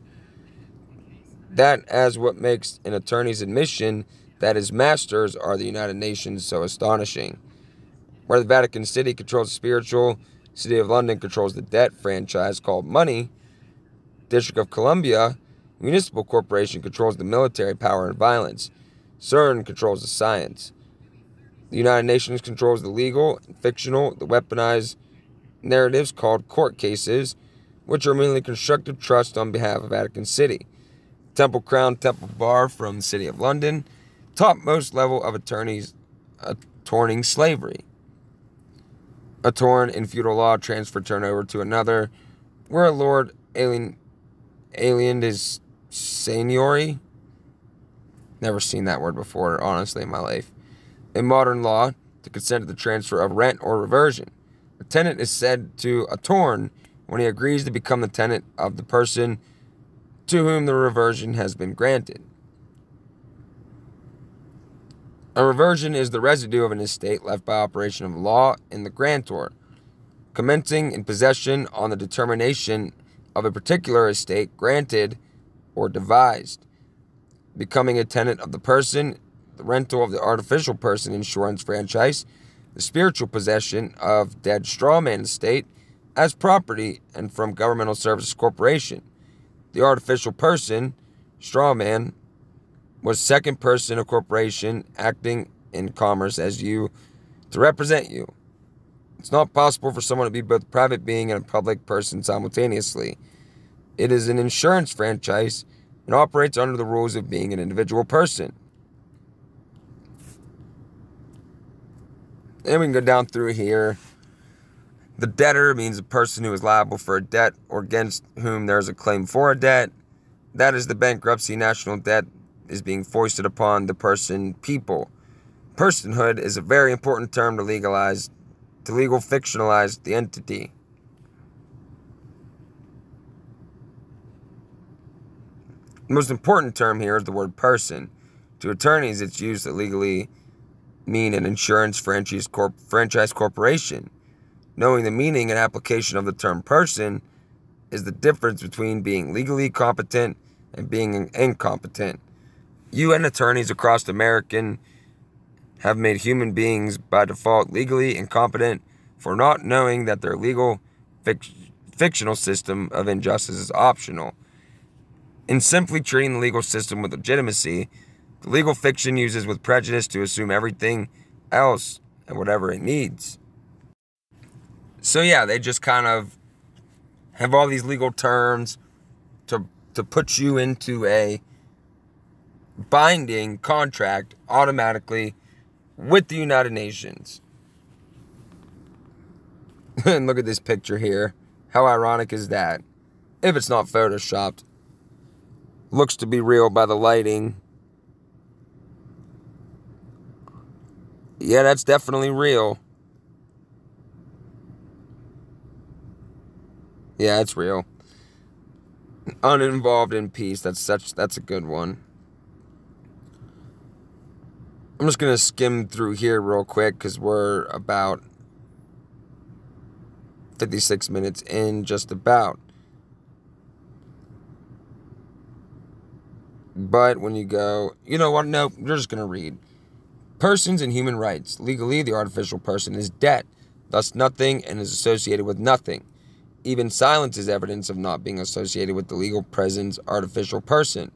That as what makes an attorney's admission that his masters are the United Nations so astonishing. Where the Vatican City controls the spiritual, City of London controls the debt franchise called money, District of Columbia Municipal Corporation controls the military power and violence, CERN controls the science. The United Nations controls the legal, fictional, the weaponized narratives called court cases, which are merely constructive trust on behalf of Vatican City. Temple Crown Temple Bar from the City of London, topmost level of attorneys attorning slavery. A torn in feudal law transfer turnover to another, where a lord aliened his seigneury. Never seen that word before, honestly, in my life. In modern law, to consent to the transfer of rent or reversion. A tenant is said to attorn when he agrees to become the tenant of the person to whom the reversion has been granted. A reversion is the residue of an estate left by operation of law in the grantor, commencing in possession on the determination of a particular estate granted or devised. Becoming a tenant of the person, the rental of the artificial person insurance franchise, the spiritual possession of dead strawman estate as property and from governmental services corporation. The artificial person, strawman, was second person of corporation acting in commerce as you to represent you. It's not possible for someone to be both a private being and a public person simultaneously. It is an insurance franchise and operates under the rules of being an individual person. And we can go down through here. The debtor means a person who is liable for a debt or against whom there is a claim for a debt. That is the bankruptcy. National debt is being foisted upon the person, people. Personhood is a very important term to legal fictionalize the entity. The most important term here is the word person. To attorneys, it's used to legally mean an insurance franchise corporation. Knowing the meaning and application of the term person is the difference between being legally competent and being incompetent. UN attorneys across America have made human beings by default legally incompetent for not knowing that their legal fictional system of injustice is optional. In simply treating the legal system with legitimacy, the legal fiction uses with prejudice to assume everything else and whatever it needs. So yeah, they just kind of have all these legal terms to put you into a binding contract automatically with the United Nations. And look at this picture here. How ironic is that? If it's not photoshopped. Looks to be real by the lighting. Yeah, that's definitely real. Yeah, it's real. Uninvolved in peace. That's a good one. I'm just gonna skim through here real quick because we're about 56 minutes in, just about. But when you go, you know what? No, you're just gonna read. Persons and human rights. Legally, the artificial person is dead, thus nothing, and is associated with nothing. Even silence is evidence of not being associated with the legal presence artificial person.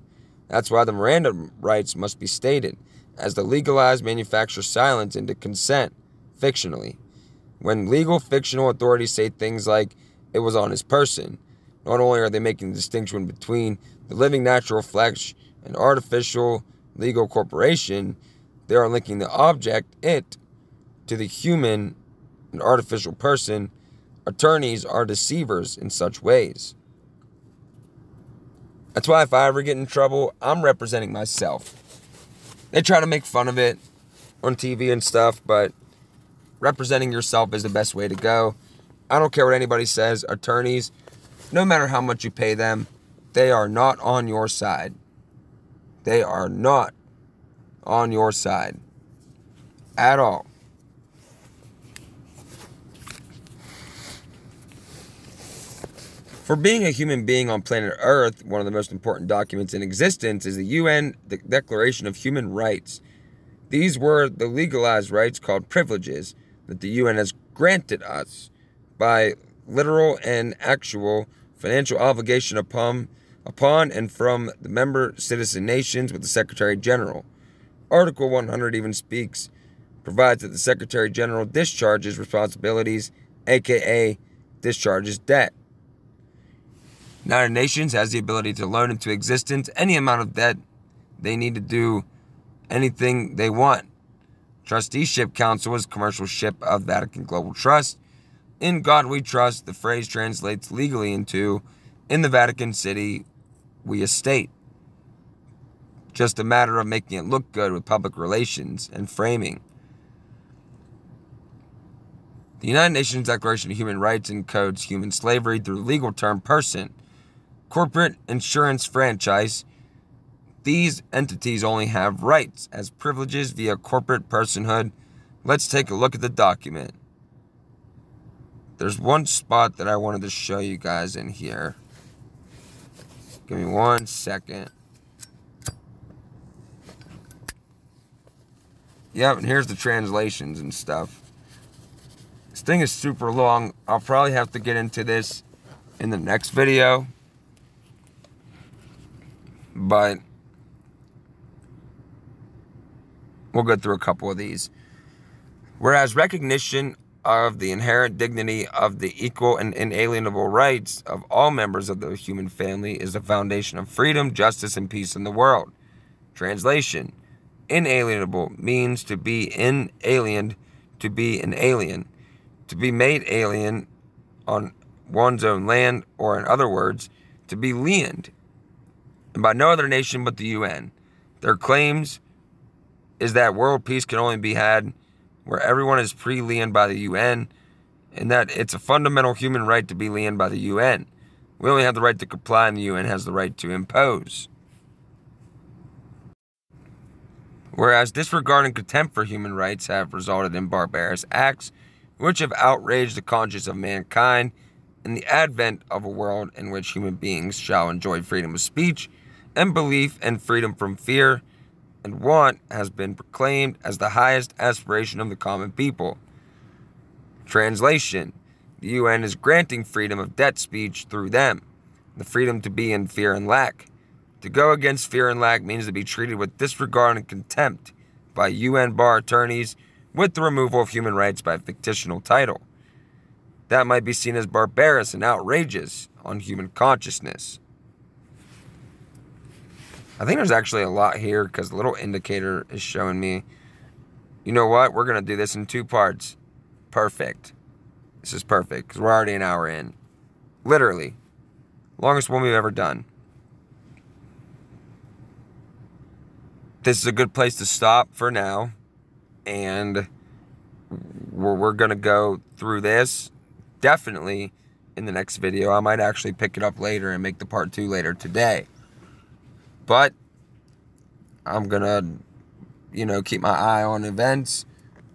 That's why the Miranda rights must be stated, as the legalized manufacture silence into consent, fictionally. When legal fictional authorities say things like, it was on his person, not only are they making the distinction between the living natural flesh and artificial legal corporation, they are linking the object, it, to the human and artificial person. Attorneys are deceivers in such ways. That's why if I ever get in trouble, I'm representing myself. They try to make fun of it on TV and stuff, but representing yourself is the best way to go. I don't care what anybody says. Attorneys, no matter how much you pay them, they are not on your side. They are not on your side at all. For being a human being on planet Earth, one of the most important documents in existence is the UN Declaration of Human Rights. These were the legalized rights called privileges that the UN has granted us by literal and actual financial obligation upon and from the member citizen nations with the Secretary General. Article 100 even provides that the Secretary General discharges responsibilities, aka discharges debt. United Nations has the ability to loan into existence any amount of debt they need to do anything they want. Trusteeship Council is commercial ship of Vatican Global Trust. In God we trust, the phrase translates legally into, in the Vatican City we estate. Just a matter of making it look good with public relations and framing. The United Nations Declaration of Human Rights encodes human slavery through the legal term person. Corporate insurance franchise. These entities only have rights as privileges via corporate personhood. Let's take a look at the document. There's one spot that I wanted to show you guys in here. Give me 1 second. Yep, and here's the translations and stuff. This thing is super long. I'll probably have to get into this in the next video. But we'll go through a couple of these. Whereas recognition of the inherent dignity of the equal and inalienable rights of all members of the human family is the foundation of freedom, justice, and peace in the world. Translation. Inalienable means to be inaliened, to be an alien, to be made alien on one's own land, or in other words, to be liened, and by no other nation but the UN. Their claims is that world peace can only be had where everyone is pre-liened by the UN, and that it's a fundamental human right to be liened by the UN. We only have the right to comply, and the UN has the right to impose. Whereas disregard and contempt for human rights have resulted in barbarous acts which have outraged the conscience of mankind, and the advent of a world in which human beings shall enjoy freedom of speech and belief and freedom from fear and want has been proclaimed as the highest aspiration of the common people. Translation: the UN is granting freedom of debt speech through them, the freedom to be in fear and lack. To go against fear and lack means to be treated with disregard and contempt by UN bar attorneys with the removal of human rights by fictional title. That might be seen as barbarous and outrageous on human consciousness. I think there's actually a lot here because the little indicator is showing me, you know what, we're going to do this in 2 parts. Perfect. This is perfect because we're already an hour in. Literally. Longest one we've ever done. This is a good place to stop for now. And we're going to go through this definitely in the next video. I might actually pick it up later and make the part 2 later today. But I'm going to, keep my eye on events,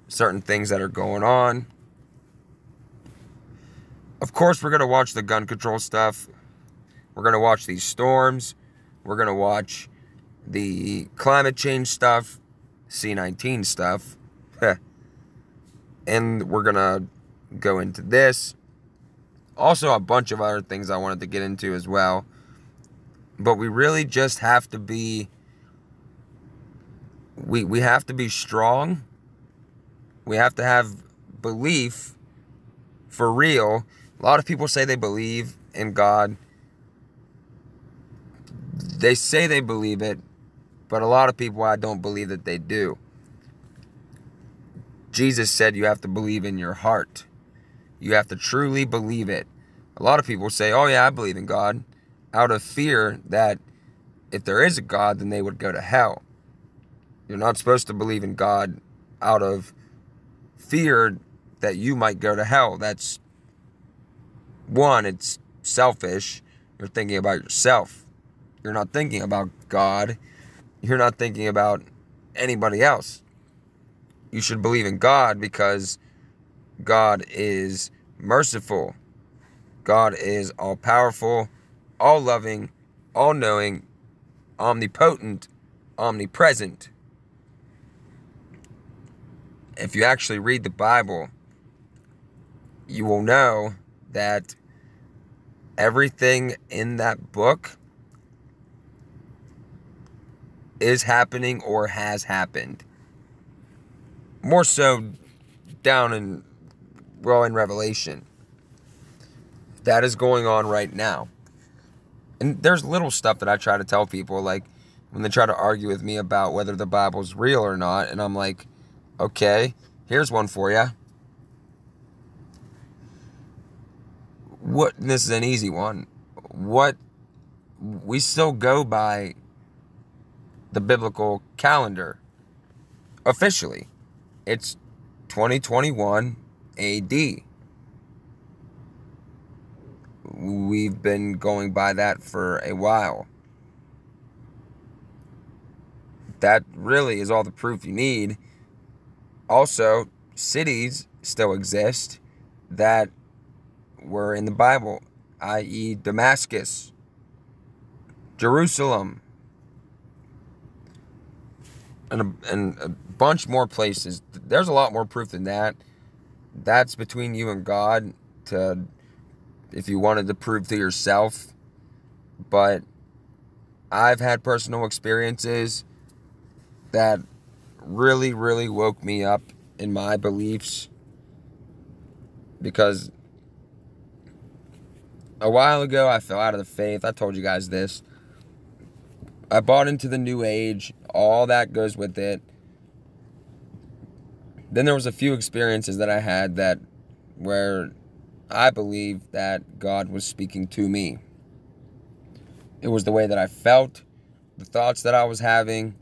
certain things that are going on. Of course, we're going to watch the gun control stuff. We're going to watch these storms. We're going to watch the climate change stuff, C-19 stuff. And we're going to go into this. Also, a bunch of other things I wanted to get into as well. But we really just have to be... We have to be strong. We have to have belief for real. A lot of people say they believe in God. They say they believe it, but a lot of people, I don't believe that they do. Jesus said you have to believe in your heart. You have to truly believe it. A lot of people say, oh yeah, I believe in God, out of fear that if there is a God, then they would go to hell. You're not supposed to believe in God out of fear that you might go to hell. That's, one, it's selfish. You're thinking about yourself. You're not thinking about God. You're not thinking about anybody else. You should believe in God because God is merciful. God is all-powerful, all-loving, all-knowing, omnipotent, omnipresent. If you actually read the Bible, you will know that everything in that book is happening or has happened. More so down in Revelation. That is going on right now. And there's little stuff that I try to tell people, like when they try to argue with me about whether the Bible's real or not, and I'm like, okay, here's one for you. This is an easy one. We still go by the biblical calendar. Officially. It's 2021 AD. We've been going by that for a while. That really is all the proof you need. Also, cities still exist that were in the Bible, i.e. Damascus, Jerusalem, and a bunch more places. There's a lot more proof than that. That's between you and God, if you wanted to prove to yourself. But I've had personal experiences that really, really woke me up in my beliefs, because a while ago I fell out of the faith. I told you guys this. I bought into the New Age. All that goes with it. Then there was a few experiences that I had where I believed that God was speaking to me. It was the way that I felt, the thoughts that I was having,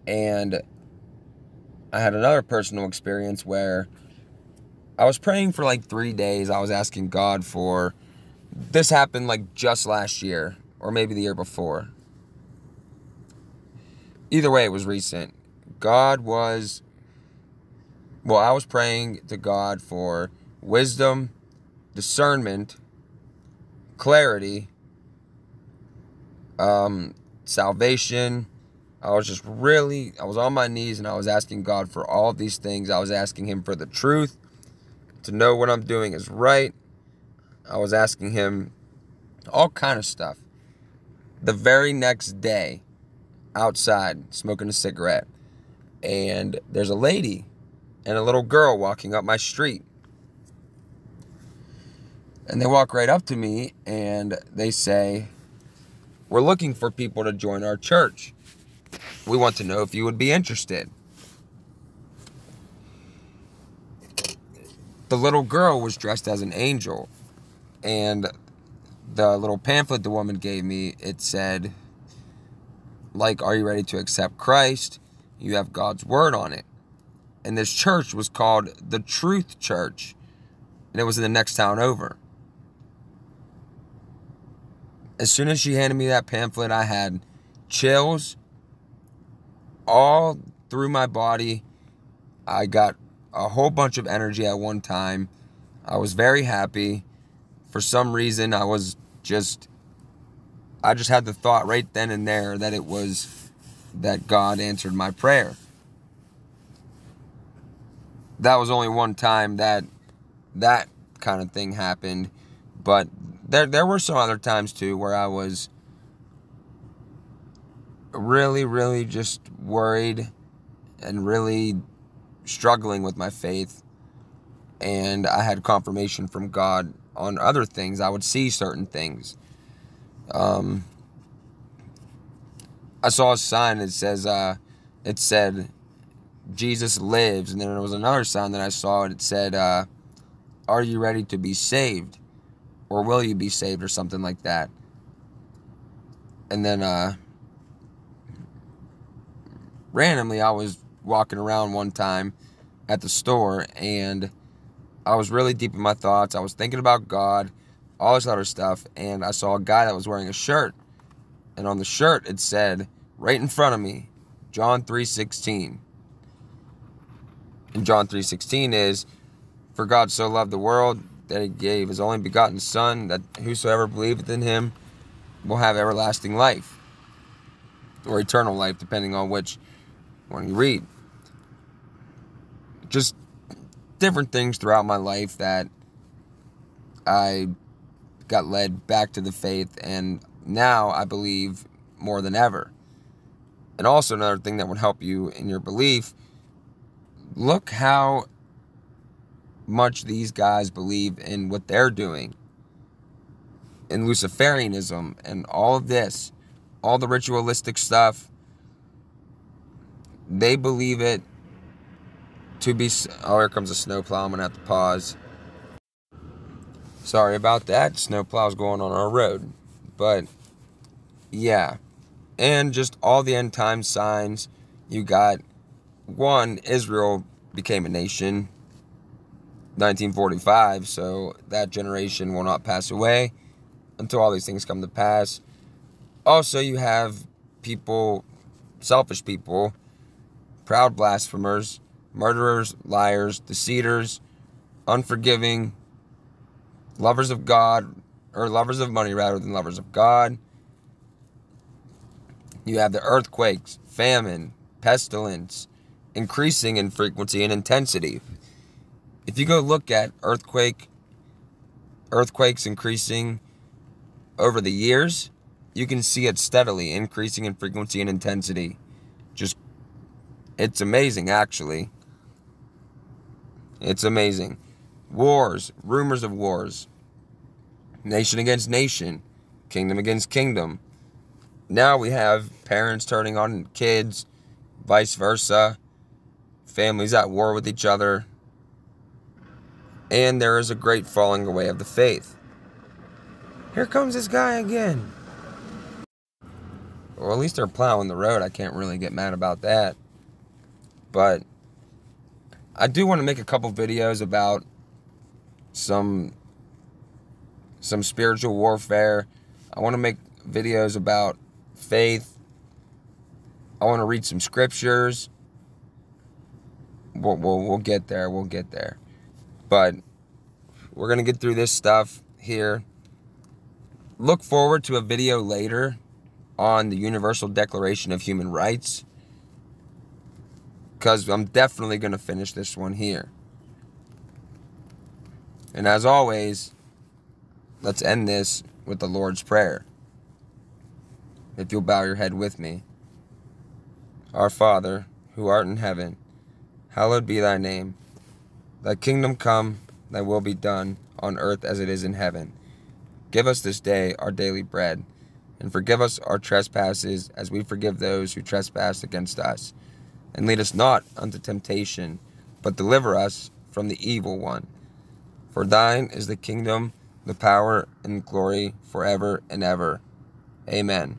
and I had another personal experience where I was praying for like 3 days. I was asking God for, this happened like just last year, or maybe the year before. Either way, it was recent. I was praying to God for wisdom, discernment, clarity, salvation. I was on my knees and I was asking God for all of these things. I was asking Him for the truth to know what I'm doing is right. I was asking him all kind of stuff. The very next day, outside, smoking a cigarette, and there's a lady and a little girl walking up my street. And they walk right up to me and they say, "We're looking for people to join our church. We want to know if you would be interested." The little girl was dressed as an angel, and the little pamphlet the woman gave me, it said, like, "Are you ready to accept Christ? You have God's word on it." And this church was called the Truth Church, and it was in the next town over. As soon as she handed me that pamphlet, I had chills all through my body. I got a whole bunch of energy at one time. I was very happy. For some reason, I just had the thought right then and there that God answered my prayer. That was only one time that kind of thing happened, but there were some other times too where I was really, really just worried and really struggling with my faith, and I had confirmation from God on other things. I would see certain things. I saw a sign that said Jesus lives, and then there was another sign that I saw, and it said, "Are you ready to be saved? Or will you be saved?" or something like that. And then randomly I was walking around one time at the store, and I was really deep in my thoughts. I was thinking about God, all this other stuff, and I saw a guy that was wearing a shirt, and on the shirt it said, right in front of me, John 3:16. And John 3:16 is, "For God so loved the world that he gave his only begotten Son, that whosoever believeth in him will have everlasting life," or eternal life, depending on which one you read. Just different things throughout my life that I got led back to the faith, and now I believe more than ever. And also another thing that would help you in your belief, look how much these guys believe in what they're doing, in Luciferianism and all of this, all the ritualistic stuff. They believe it to be... Oh, here comes a snowplow. I'm going to have to pause. Sorry about that. Snowplow's going on our road. But, yeah. And just all the end time signs. You got, one, Israel became a nation, 1945, so that generation will not pass away until all these things come to pass. Also, you have people, selfish people, proud blasphemers, murderers, liars, deceiters, unforgiving, lovers of God, or lovers of money rather than lovers of God. You have the earthquakes, famine, pestilence, increasing in frequency and intensity. If you go look at earthquakes increasing over the years, you can see it steadily increasing in frequency and intensity. Just, it's amazing, actually. It's amazing. Wars, rumors of wars, nation against nation, kingdom against kingdom. Now we have parents turning on kids, vice versa, families at war with each other. And there is a great falling away of the faith. Here comes this guy again. Well, at least they're plowing the road. I can't really get mad about that. But I do want to make a couple videos about some spiritual warfare. I want to make videos about faith. I want to read some scriptures. We'll get there. We'll get there. But we're going to get through this stuff here. Look forward to a video later on the Universal Declaration of Human Rights, because I'm definitely going to finish this one here. And as always, let's end this with the Lord's Prayer. If you'll bow your head with me. Our Father, who art in heaven, hallowed be thy name. Thy kingdom come, thy will be done, on earth as it is in heaven. Give us this day our daily bread, and forgive us our trespasses as we forgive those who trespass against us. And lead us not unto temptation, but deliver us from the evil one. For thine is the kingdom, the power, and glory forever and ever. Amen.